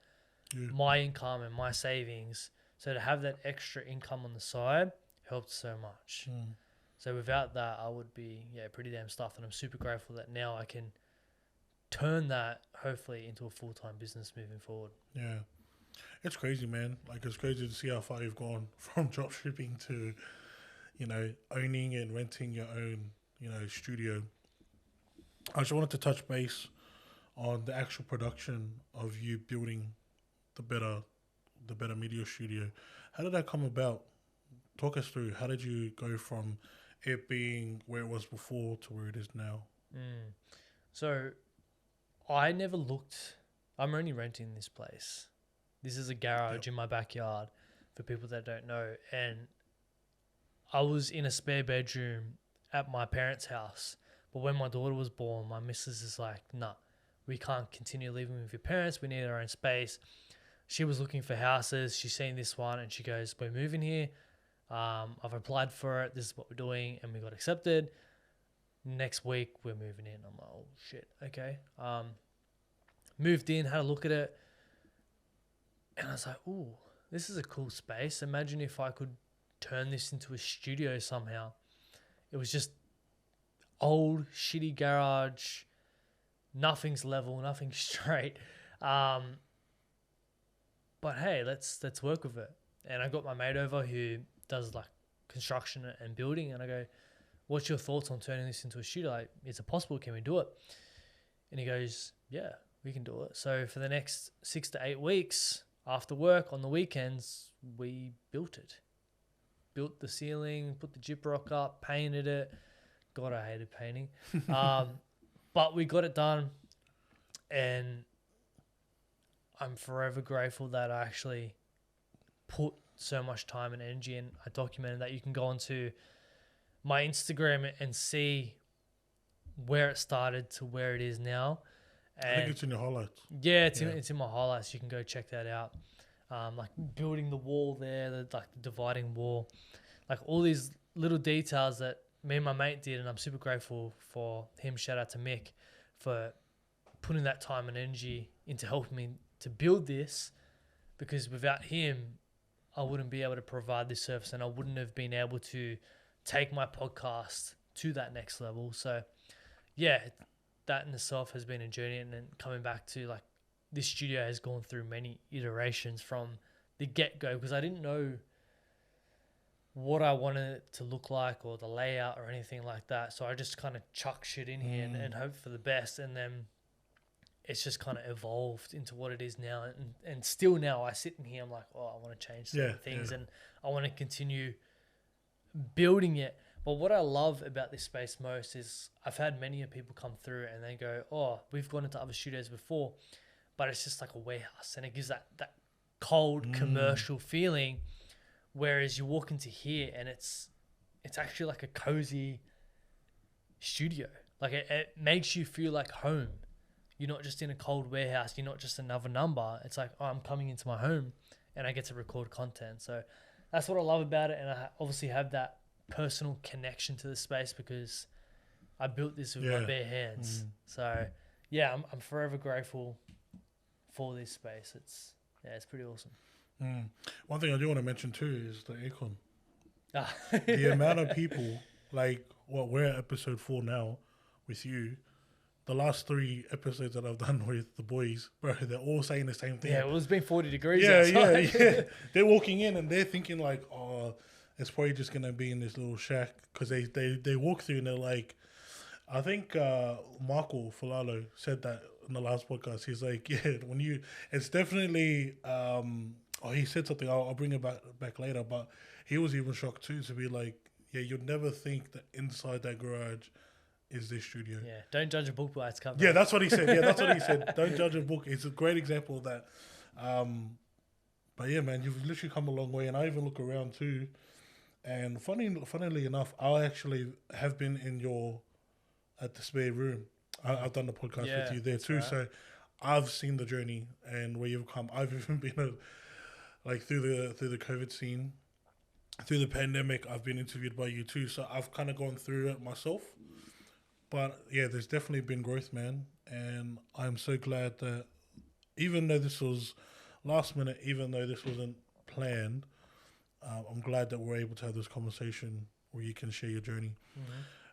my income and my savings. So to have that extra income on the side helped so much. So without that, I would be pretty damn stuffed. And I'm super grateful that now I can turn that hopefully into a full-time business moving forward. Yeah. It's crazy, man. Like, it's crazy to see how far you've gone from drop shipping to, you know, owning and renting your own, you know, studio. I just wanted to touch base on the actual production of you building the Betar Media Studio. How did that come about? Talk us through. How did you go from it being where it was before to where it is now? So I never looked. I'm only renting this place. This is a garage in my backyard for people that don't know. And I was in a spare bedroom at my parents' house. But when my daughter was born, my missus is like, nah, we can't continue living with your parents. We need our own space. She was looking for houses. She's seen this one and she goes, we're moving here. I've applied for it. This is what we're doing. And we got accepted. Next week, we're moving in. I'm like, oh, shit. Okay. Moved in, had a look at it. And I was like, ooh, this is a cool space. Imagine if I could turn this into a studio somehow. It was just old, shitty garage. Nothing's level, nothing's straight. But hey, let's work with it. And I got my mate over who does like construction and building. And I go, what's your thoughts on turning this into a studio? Like, is it possible? Can we do it? And he goes, yeah, we can do it. So for the next 6 to 8 weeks after work on the weekends, we built it. Built the ceiling, put the gyprock up, painted it. God, I hated painting. But we got it done. And I'm forever grateful that I actually put so much time and energy in. I documented that. You can go onto my Instagram and see where it started to where it is now. And I think it's in your highlights. Yeah, it's in my highlights. You can go check that out. Like building the wall there, the dividing wall, like all these little details that me and my mate did, and I'm super grateful for him. Shout out to Mick for putting that time and energy into helping me to build this, because without him, I wouldn't be able to provide this service, and I wouldn't have been able to take my podcast to that next level. So, yeah, that in itself has been a journey, and then coming back to like this studio has gone through many iterations from the get-go, because I didn't know what I wanted it to look like or the layout or anything like that. So I just kind of chuck shit in here and hope for the best. And then it's just kind of evolved into what it is now. And still now I sit in here, I'm like, oh, I want to change certain things and I want to continue building it. But what I love about this space most is I've had many people come through and they go, oh, we've gone into other studios before, but it's just like a warehouse, and it gives that cold commercial feeling. Whereas you walk into here and it's actually like a cozy studio. Like it makes you feel like home. You're not just in a cold warehouse. You're not just another number. It's like, oh, I'm coming into my home and I get to record content. So that's what I love about it. And I obviously have that personal connection to the space because I built this with my bare hands. So yeah, I'm forever grateful for this space. It's pretty awesome. One thing I do want to mention too is the aircon. Ah. The amount of people, like, well, we're at episode 4 now with you. The last 3 episodes that I've done with the boys, bro, they're all saying the same thing. Yeah, well, it's been 40 degrees outside. Yeah. They're walking in and they're thinking like, oh, it's probably just going to be in this little shack. Because they walk through and they're like, I think Marco Falalo said that in the last podcast. He's like, yeah, it's definitely... he said something, I'll bring it back later, but he was even shocked too to be like, yeah, you'd never think that inside that garage is this studio. Yeah, don't judge a book by its cover. Yeah, that's what he said. Yeah, that's what he said. Don't judge a book. It's a great example of that. But yeah, man, you've literally come a long way, and I even look around too. And funnily enough, I actually have been at the spare room. I've done the podcast with you there too, right. So I've seen the journey and where you've come. I've even been through the COVID scene, through the pandemic. I've been interviewed by you too, so I've kind of gone through it myself. But yeah, there's definitely been growth, man, and I'm so glad that even though this was last minute, even though this wasn't planned, I'm glad that we're able to have this conversation where you can share your journey.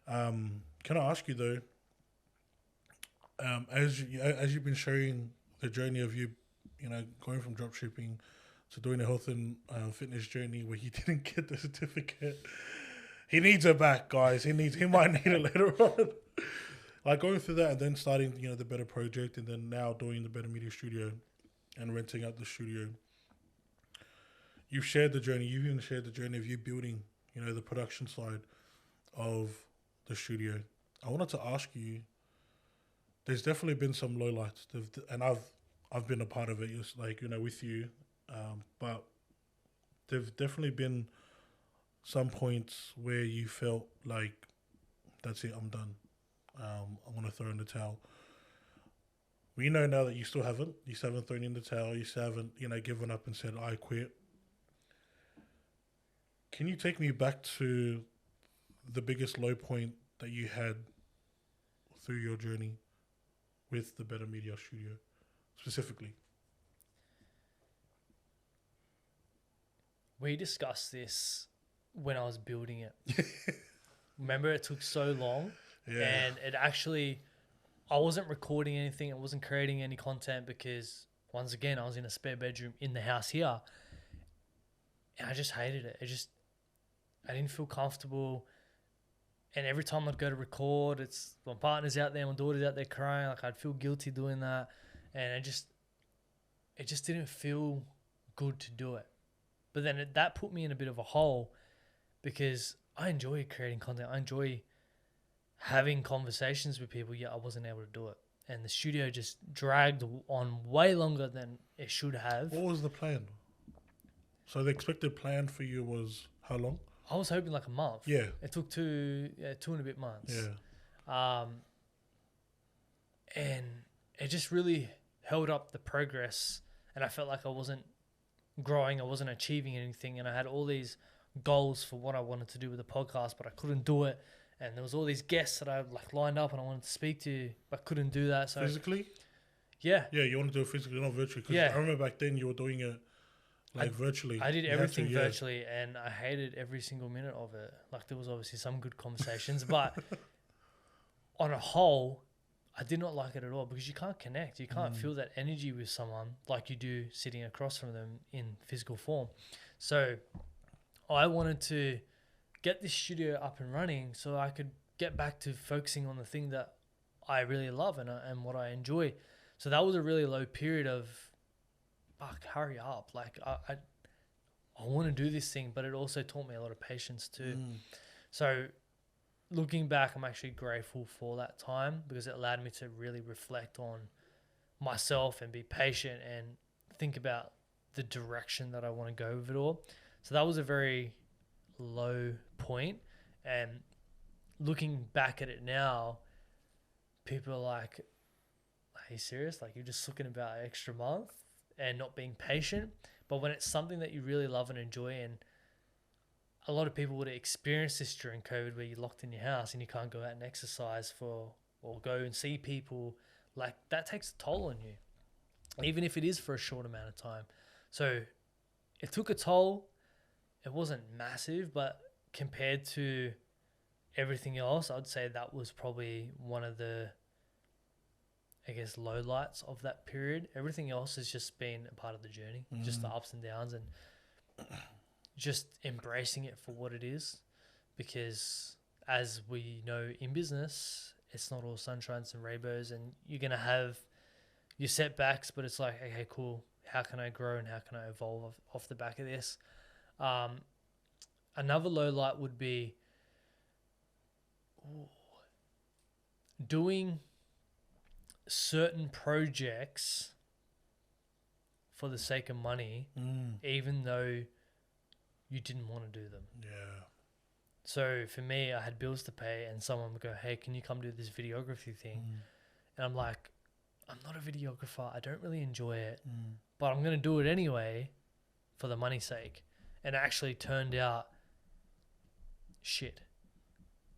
Can I ask you though, as you've been sharing the journey of you, going from dropshipping to doing a health and fitness journey where you didn't get the certificate, he needs it back, guys. He might need it later on. Like going through that and then starting, the Better project, and then now doing the Better Media Studio and renting out the studio. You've shared the journey. You've even shared the journey of you building, the production side of the studio. I wanted to ask you. There's definitely been some lowlights, and I've been a part of it, just with you. But there've definitely been some points where you felt like, that's it, I'm done. I'm gonna throw in the towel. We know now that you still haven't. You still haven't thrown in the towel. You still haven't, given up and said, I quit. Can you take me back to the biggest low point that you had through your journey with the Better Media Studio, specifically? We discussed this when I was building it. Remember, it took so long, and it actually, I wasn't recording anything. I wasn't creating any content because, once again, I was in a spare bedroom in the house here, and I just hated it. I didn't feel comfortable. And every time I'd go to record, it's my partner's out there, my daughter's out there crying. Like, I'd feel guilty doing that. And it just didn't feel good to do it. But then that put me in a bit of a hole because I enjoy creating content. I enjoy having conversations with people, yet I wasn't able to do it. And the studio just dragged on way longer than it should have. What was the plan? So the expected plan for you was how long? I was hoping like a month. Yeah. It took two and a bit months. Yeah. And it just really held up the progress, and I felt like I wasn't growing, I wasn't achieving anything, and I had all these goals for what I wanted to do with the podcast, but I couldn't do it. And there was all these guests that I lined up and I wanted to speak to, but couldn't do that. So physically? Yeah. Yeah, you want to do it physically, not virtually. Because I remember back then you were doing it virtually. I did everything virtually, and I hated every single minute of it. Like, there was obviously some good conversations, but on a whole, I did not like it at all because you can't connect. You can't feel that energy with someone like you do sitting across from them in physical form. So I wanted to get this studio up and running so I could get back to focusing on the thing that I really love and what I enjoy. So that was a really low period of, fuck, hurry up. Like, I want to do this thing, but it also taught me a lot of patience too. So looking back, I'm actually grateful for that time because it allowed me to really reflect on myself and be patient and think about the direction that I want to go with it all. So that was a very low point. And looking back at it now, people are like, are you serious? Like, you're just looking about an extra month and not being patient. But when it's something that you really love and enjoy, and a lot of people would have experienced this during COVID where you're locked in your house and you can't go out and exercise or go and see people, like, that takes a toll on you, even if it is for a short amount of time. So it took a toll. It wasn't massive, but compared to everything else, I'd say that was probably one of the, I guess, lowlights of that period. Everything else has just been a part of the journey, just the ups and downs, and just embracing it for what it is. Because as we know in business, it's not all sunshines and rainbows, and you're going to have your setbacks, but it's like, okay, cool. How can I grow and how can I evolve off the back of this? Another low light would be doing certain projects for the sake of money, even though you didn't want to do them. Yeah. So for me, I had bills to pay, and someone would go, hey, can you come do this videography thing? And I'm like, I'm not a videographer. I don't really enjoy it, but I'm going to do it anyway for the money's sake. And it actually turned out shit.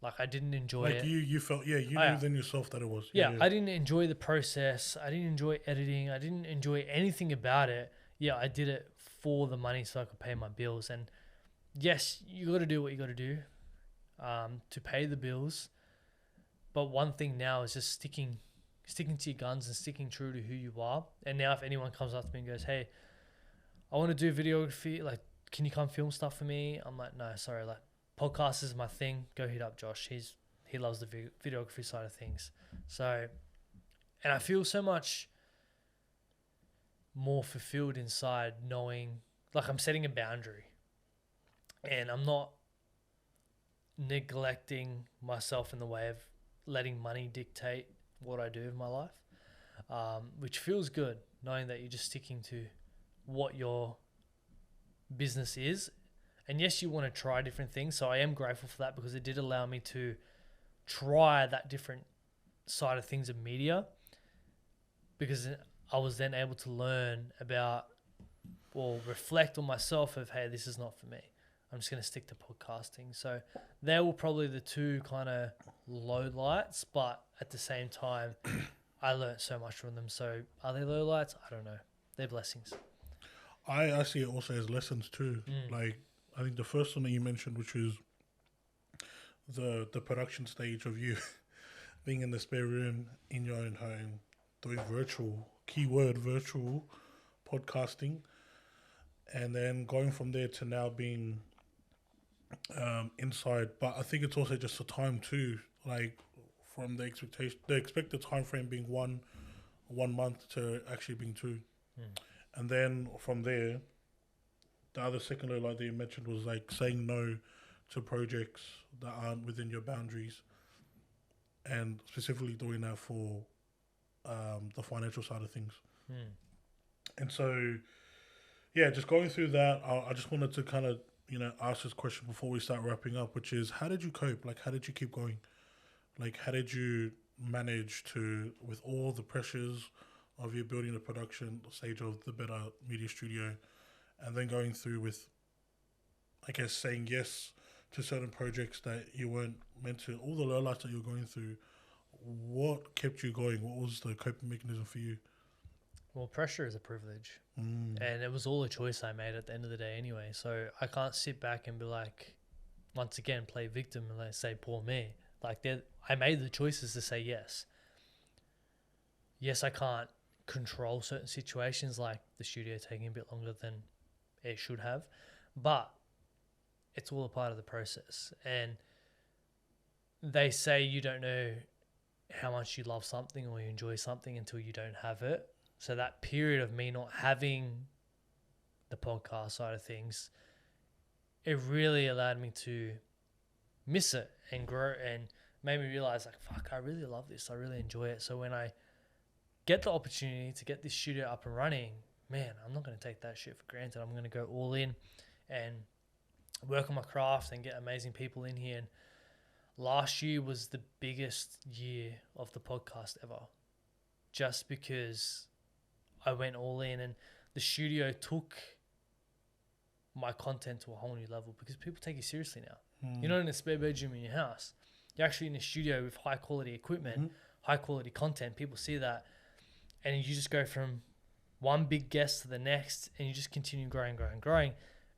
Like, I didn't enjoy it. Like you felt, you knew then yourself that it was. Yeah, I didn't enjoy the process. I didn't enjoy editing. I didn't enjoy anything about it. Yeah, I did it for the money so I could pay my bills. And yes, you got to do what you got to do to pay the bills. But one thing now is just sticking to your guns and sticking true to who you are. And now if anyone comes up to me and goes, hey, I want to do videography, like, can you come film stuff for me? I'm like, no, sorry, like, podcast is my thing. Go hit up Josh. He loves the videography side of things. So, and I feel so much more fulfilled inside knowing, like, I'm setting a boundary and I'm not neglecting myself in the way of letting money dictate what I do in my life, which feels good knowing that you're just sticking to what your business is. And yes, you want to try different things. So I am grateful for that because it did allow me to try that different side of things in media, because I was then able to learn about or reflect on myself of, hey, this is not for me. I'm just going to stick to podcasting. So they were probably the two kind of low lights, but at the same time, I learned so much from them. So are they low lights? I don't know. They're blessings. I see it also as lessons too. Like, I think the first one that you mentioned, which is the production stage of you being in the spare room in your own home, doing virtual, keyword virtual podcasting, and then going from there to now being inside. But I think it's also just the time too, like from the expected time frame being one month to actually being 2. And then from there, the other second low light that you mentioned was like saying no to projects that aren't within your boundaries, and specifically doing that for the financial side of things. And so, yeah, just going through that, I just wanted to kind of, ask this question before we start wrapping up, which is, how did you cope? Like, how did you keep going? Like, how did you manage to, with all the pressures of you building the production stage of the Betar Media Studio, and then going through with, I guess, saying yes to certain projects that you weren't meant to, all the lowlights that you were going through, what kept you going? What was the coping mechanism for you? Well, pressure is a privilege. And it was all a choice I made at the end of the day anyway. So I can't sit back and be like, once again, play victim and like say, poor me. Like, I made the choices to say yes. Yes, I can't control certain situations like the studio taking a bit longer than it should have, but it's all a part of the process. And they say you don't know how much you love something or you enjoy something until you don't have it. So that period of me not having the podcast side of things, it really allowed me to miss it and grow and made me realize, like, fuck, I really love this. I really enjoy it. So when I get the opportunity to get this studio up and running, man, I'm not going to take that shit for granted. I'm going to go all in and work on my craft and get amazing people in here. And last year was the biggest year of the podcast ever, just because I went all in and the studio took my content to a whole new level because people take you seriously now. You're not in a spare bedroom in your house. You're actually in a studio with high quality equipment, high quality content. People see that. And you just go from one big guest to the next and you just continue growing.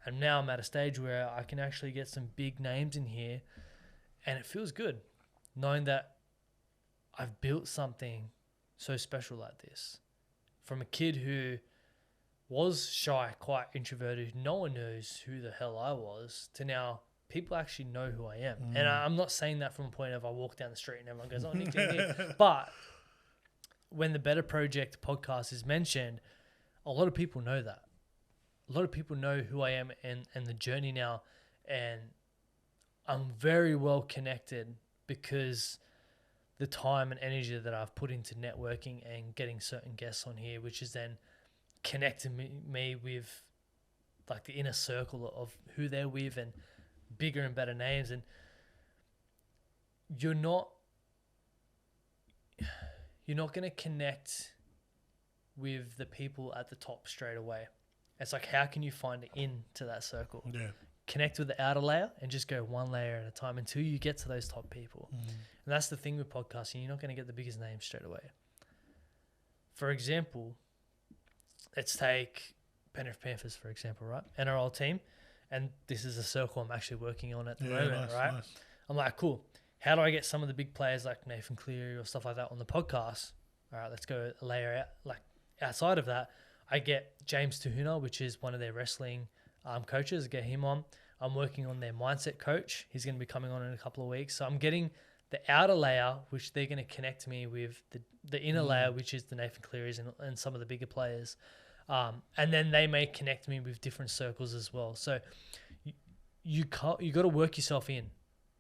And now I'm at a stage where I can actually get some big names in here and it feels good knowing that I've built something so special like this. From a kid who was shy, quite introverted, no one knows who the hell I was, to now people actually know who I am. And I'm not saying that from a point of I walk down the street and everyone goes, oh, Nick. But when the Better Project podcast is mentioned, a lot of people know that. A lot of people know who I am and the journey now. And I'm very well connected because the time and energy that I've put into networking and getting certain guests on here, which is then connecting me with like the inner circle of who they're with and bigger and better names. And you're not going to connect with the people at the top straight away. It's like, how can you find into that circle? Yeah. Connect with the outer layer and just go one layer at a time until you get to those top people. And that's the thing with podcasting. You're not going to get the biggest names straight away. For example, let's take Penrith Panthers, for example, right? NRL team. And this is a circle I'm actually working on at the moment, right? Nice. I'm like, cool. How do I get some of the big players like Nathan Cleary or stuff like that on the podcast? All right, let's go a layer out. Like outside of that, I get James Tuhuna, which is one of their wrestling coaches. I get him on. I'm working on their mindset coach. He's going to be coming on in a couple of weeks. So I'm getting the outer layer, which they're going to connect me with the inner layer, which is the Nathan Clearys and some of the bigger players. And then they may connect me with different circles as well. So you got to work yourself in.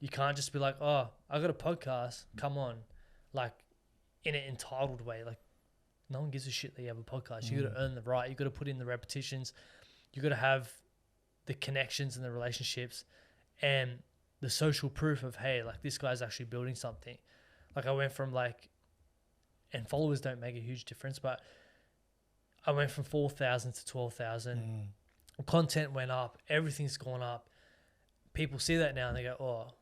You can't just be like, oh, I got a podcast. Come on. Like in an entitled way. Like no one gives a shit that you have a podcast. You got to earn the right. You got to put in the repetitions. You got to have the connections and the relationships and the social proof of, hey, like this guy's actually building something. Like I went from like, and followers don't make a huge difference, but I went from 4,000 to 12,000. Content went up. Everything's gone up. People see that now and they go, oh,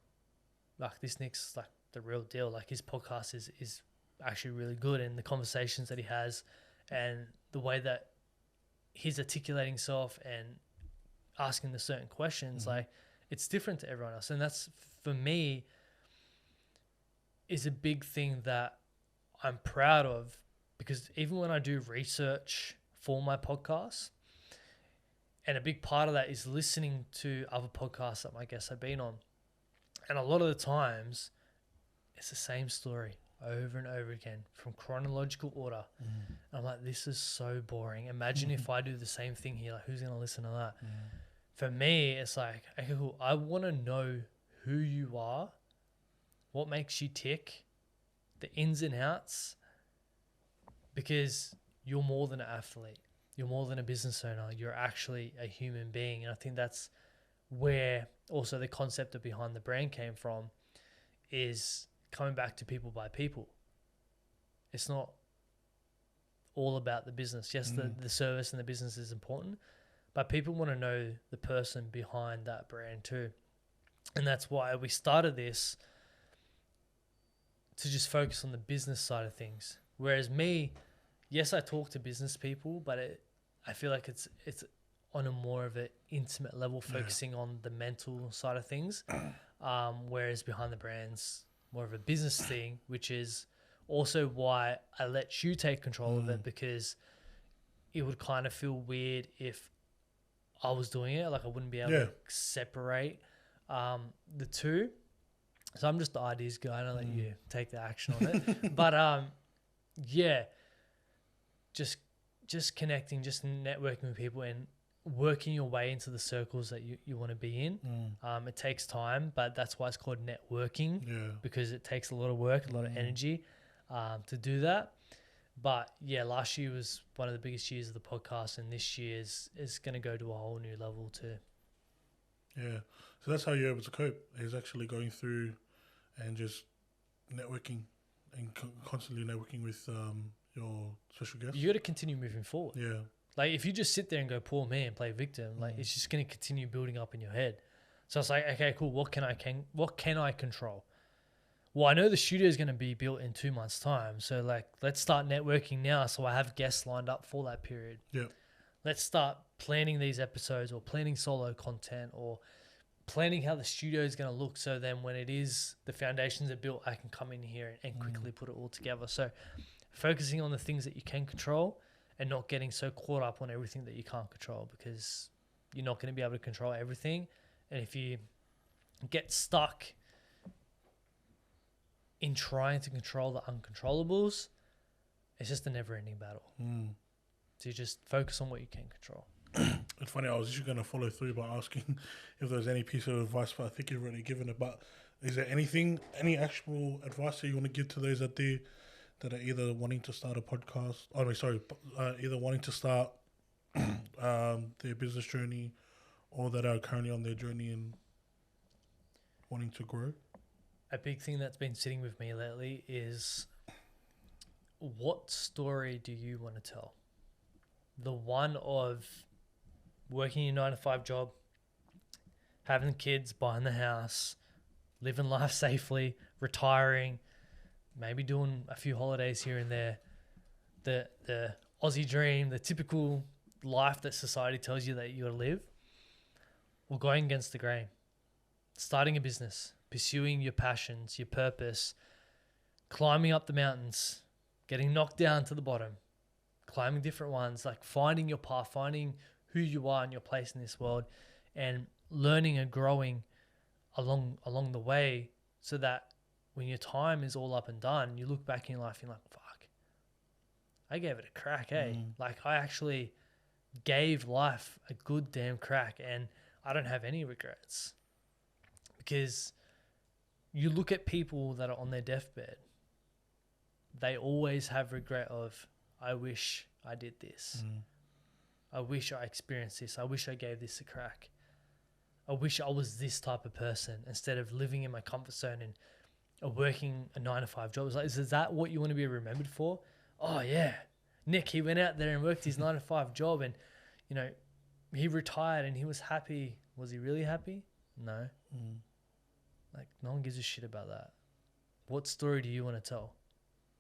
like this Nick's like the real deal. Like his podcast is actually really good, and the conversations that he has and the way that he's articulating himself and asking the certain questions, like it's different to everyone else. And that's, for me, is a big thing that I'm proud of, because even when I do research for my podcast, and a big part of that is listening to other podcasts that my guests have been on. And a lot of the times it's the same story over and over again from chronological order. I'm like, this is so boring. Imagine if I do the same thing here. Like, who's going to listen to that? For me, it's like, okay, cool. I want to know who you are, what makes you tick, the ins and outs, because you're more than an athlete. You're more than a business owner. You're actually a human being. And I think that's where also the concept of behind the brand came from, is coming back to people by people. It's not all about the business. Yes, the service and the business is important, but people want to know the person behind that brand too. And that's why we started this, to just focus on the business side of things. Whereas me, yes, I talk to business people, but I feel like it's on a more of an intimate level, focusing on the mental side of things. Whereas behind the brand's more of a business thing, which is also why I let you take control of it, because it would kind of feel weird if I was doing it. Like I wouldn't be able to separate the two. So I'm just the ideas guy, and I'll let you take the action on it. But just connecting, just networking with people and working your way into the circles that you want to be in. It takes time, but that's why it's called networking, because it takes a lot of work, a lot of energy to do that. But yeah, last year was one of the biggest years of the podcast, and this year is going to go to a whole new level too. Yeah. So that's how you're able to cope, is actually going through and just networking and constantly networking with your special guests. You got to continue moving forward. Yeah. Like if you just sit there and go poor me and play victim, like it's just going to continue building up in your head. So it's like, okay, cool. What can I control? Well, I know the studio is going to be built in 2 months' time. So like, let's start networking now. So I have guests lined up for that period. Yeah. Let's start planning these episodes, or planning solo content, or planning how the studio is going to look. So then when it is, the foundations are built, I can come in here and quickly put it all together. So focusing on the things that you can control and not getting so caught up on everything that you can't control, because you're not going to be able to control everything. And if you get stuck in trying to control the uncontrollables, it's just a never-ending battle. So you just focus on what you can control. It's funny, I was just going to follow through by asking if there's any piece of advice, but I think you've already given it. But is there any actual advice that you want to give to those that are either wanting to start a podcast, either wanting to start their business journey, or that are currently on their journey and wanting to grow? A big thing that's been sitting with me lately is, what story do you want to tell? The one of working your 9 to 5 job, having kids, buying the house, living life safely, retiring, maybe doing a few holidays here and there. The Aussie dream, the typical life that society tells you that you gotta live, or going against the grain. Starting a business, pursuing your passions, your purpose, climbing up the mountains, getting knocked down to the bottom, climbing different ones, like finding your path, finding who you are and your place in this world, and learning and growing along the way, so that when your time is all up and done, you look back in your life and you're like, fuck, I gave it a crack, eh? Like, I actually gave life a good damn crack, and I don't have any regrets. Because you look at people that are on their deathbed, they always have regret of, I wish I did this. I wish I experienced this. I wish I gave this a crack. I wish I was this type of person instead of living in my comfort zone and working a 9 to 5 job. It's like, is that what you want to be remembered for? Oh yeah, Nick, he went out there and worked his 9 to 5 job, and you know, he retired and he was happy. Was he really happy? No. Like, no one gives a shit about that. What story do you want to tell?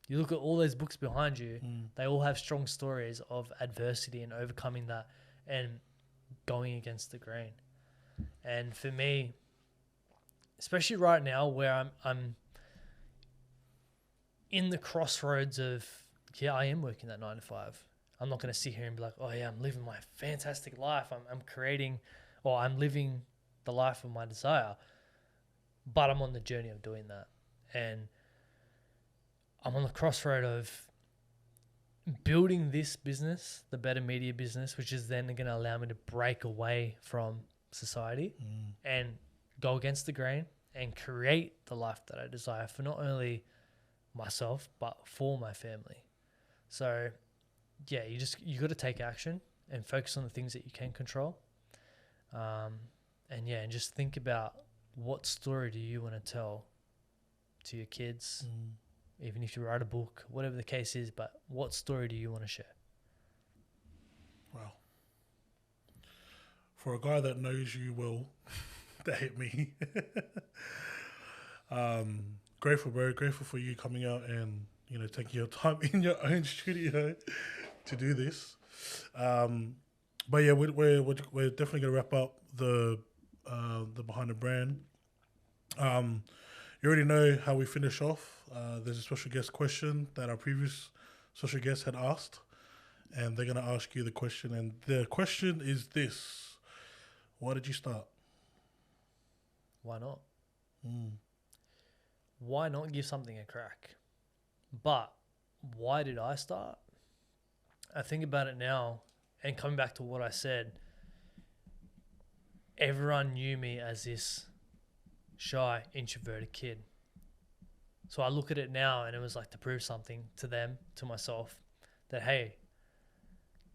You look at all those books behind you, they all have strong stories of adversity and overcoming that and going against the grain. And for me, especially right now where I'm in the crossroads of, yeah, I am working that 9 to 5. I'm not going to sit here and be like, oh yeah, I'm living my fantastic life. I'm creating, or I'm living the life of my desire. But I'm on the journey of doing that. And I'm on the crossroad of building this business, the Betar Media business, which is then going to allow me to break away from society and go against the grain and create the life that I desire for not only myself, but for my family. So yeah, you got to take action and focus on the things that you can control. And just think about, what story do you want to tell to your kids? Even if you write a book, whatever the case is, but what story do you want to share? Wow. For a guy that knows you well, that hit me. Grateful, bro. Grateful for you coming out and, you know, taking your time in your own studio to do this. But yeah, we're definitely gonna wrap up the Behind the Brand. You already know how we finish off. There's a special guest question that our previous special guest had asked, and they're gonna ask you the question. And the question is this: why did you start? Why not? Why not give something a crack? But why did I start? I think about it now, and coming back to what I said, everyone knew me as this shy, introverted kid. So I look at it now, and it was like to prove something to them, to myself, that hey,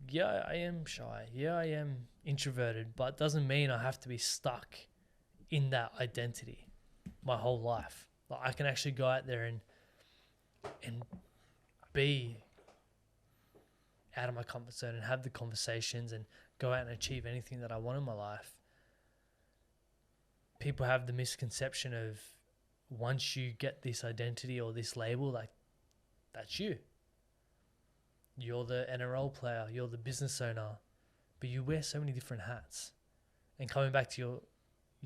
yeah, I am shy, yeah, I am introverted, but it doesn't mean I have to be stuck in that identity my whole life. Like, I can actually go out there and be out of my comfort zone and have the conversations and go out and achieve anything that I want in my life. People have the misconception of, once you get this identity or this label, like, that's you. You're the NRL player, you're the business owner, but you wear so many different hats. And coming back to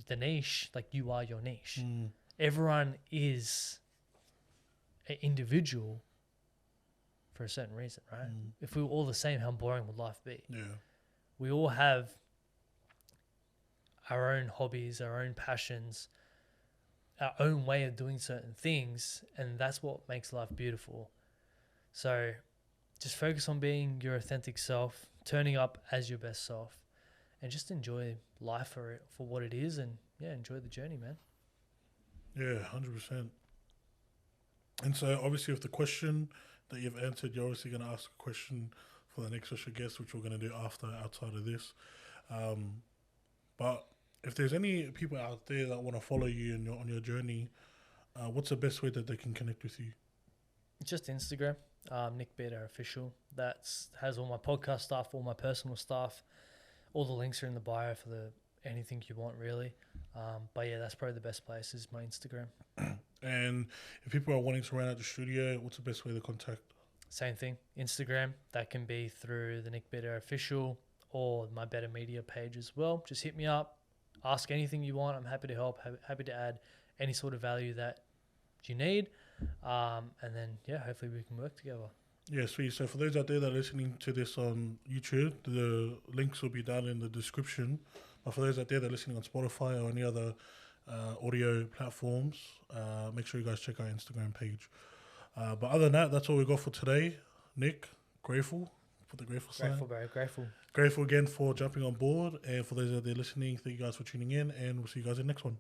the niche, like, you are your niche. Everyone is an individual for a certain reason, right? If we were all the same, how boring would life be? Yeah. We all have our own hobbies, our own passions, our own way of doing certain things, and that's what makes life beautiful. So just focus on being your authentic self, turning up as your best self, and just enjoy life for what it is, and enjoy the journey, man. Yeah, 100%. And so obviously with the question that you've answered, you're obviously going to ask a question for the next special guest, which we're going to do outside of this. But if there's any people out there that want to follow you on your journey, what's the best way that they can connect with you? Just Instagram. Nick Betar Official. That's has all my podcast stuff, all my personal stuff. All the links are in the bio for anything you want, really. But yeah, that's probably the best place is my Instagram. And if people are wanting to rent out the studio, what's the best way to contact? Same thing, Instagram. That can be through the Nick Betar Official or my Better Media page as well. Just hit me up, ask anything you want. I'm happy to help, happy to add any sort of value that you need. And then, yeah, hopefully we can work together. Yeah, sweet. So for those out there that are listening to this on YouTube, the links will be down in the description. But for those out there that are listening on Spotify or any other audio platforms, make sure you guys check our Instagram page. But other than that, that's all we got for today. Nick, grateful. Put the grateful sign. Grateful, bro. Grateful. Grateful again for jumping on board. And for those out there listening, thank you guys for tuning in. And we'll see you guys in the next one.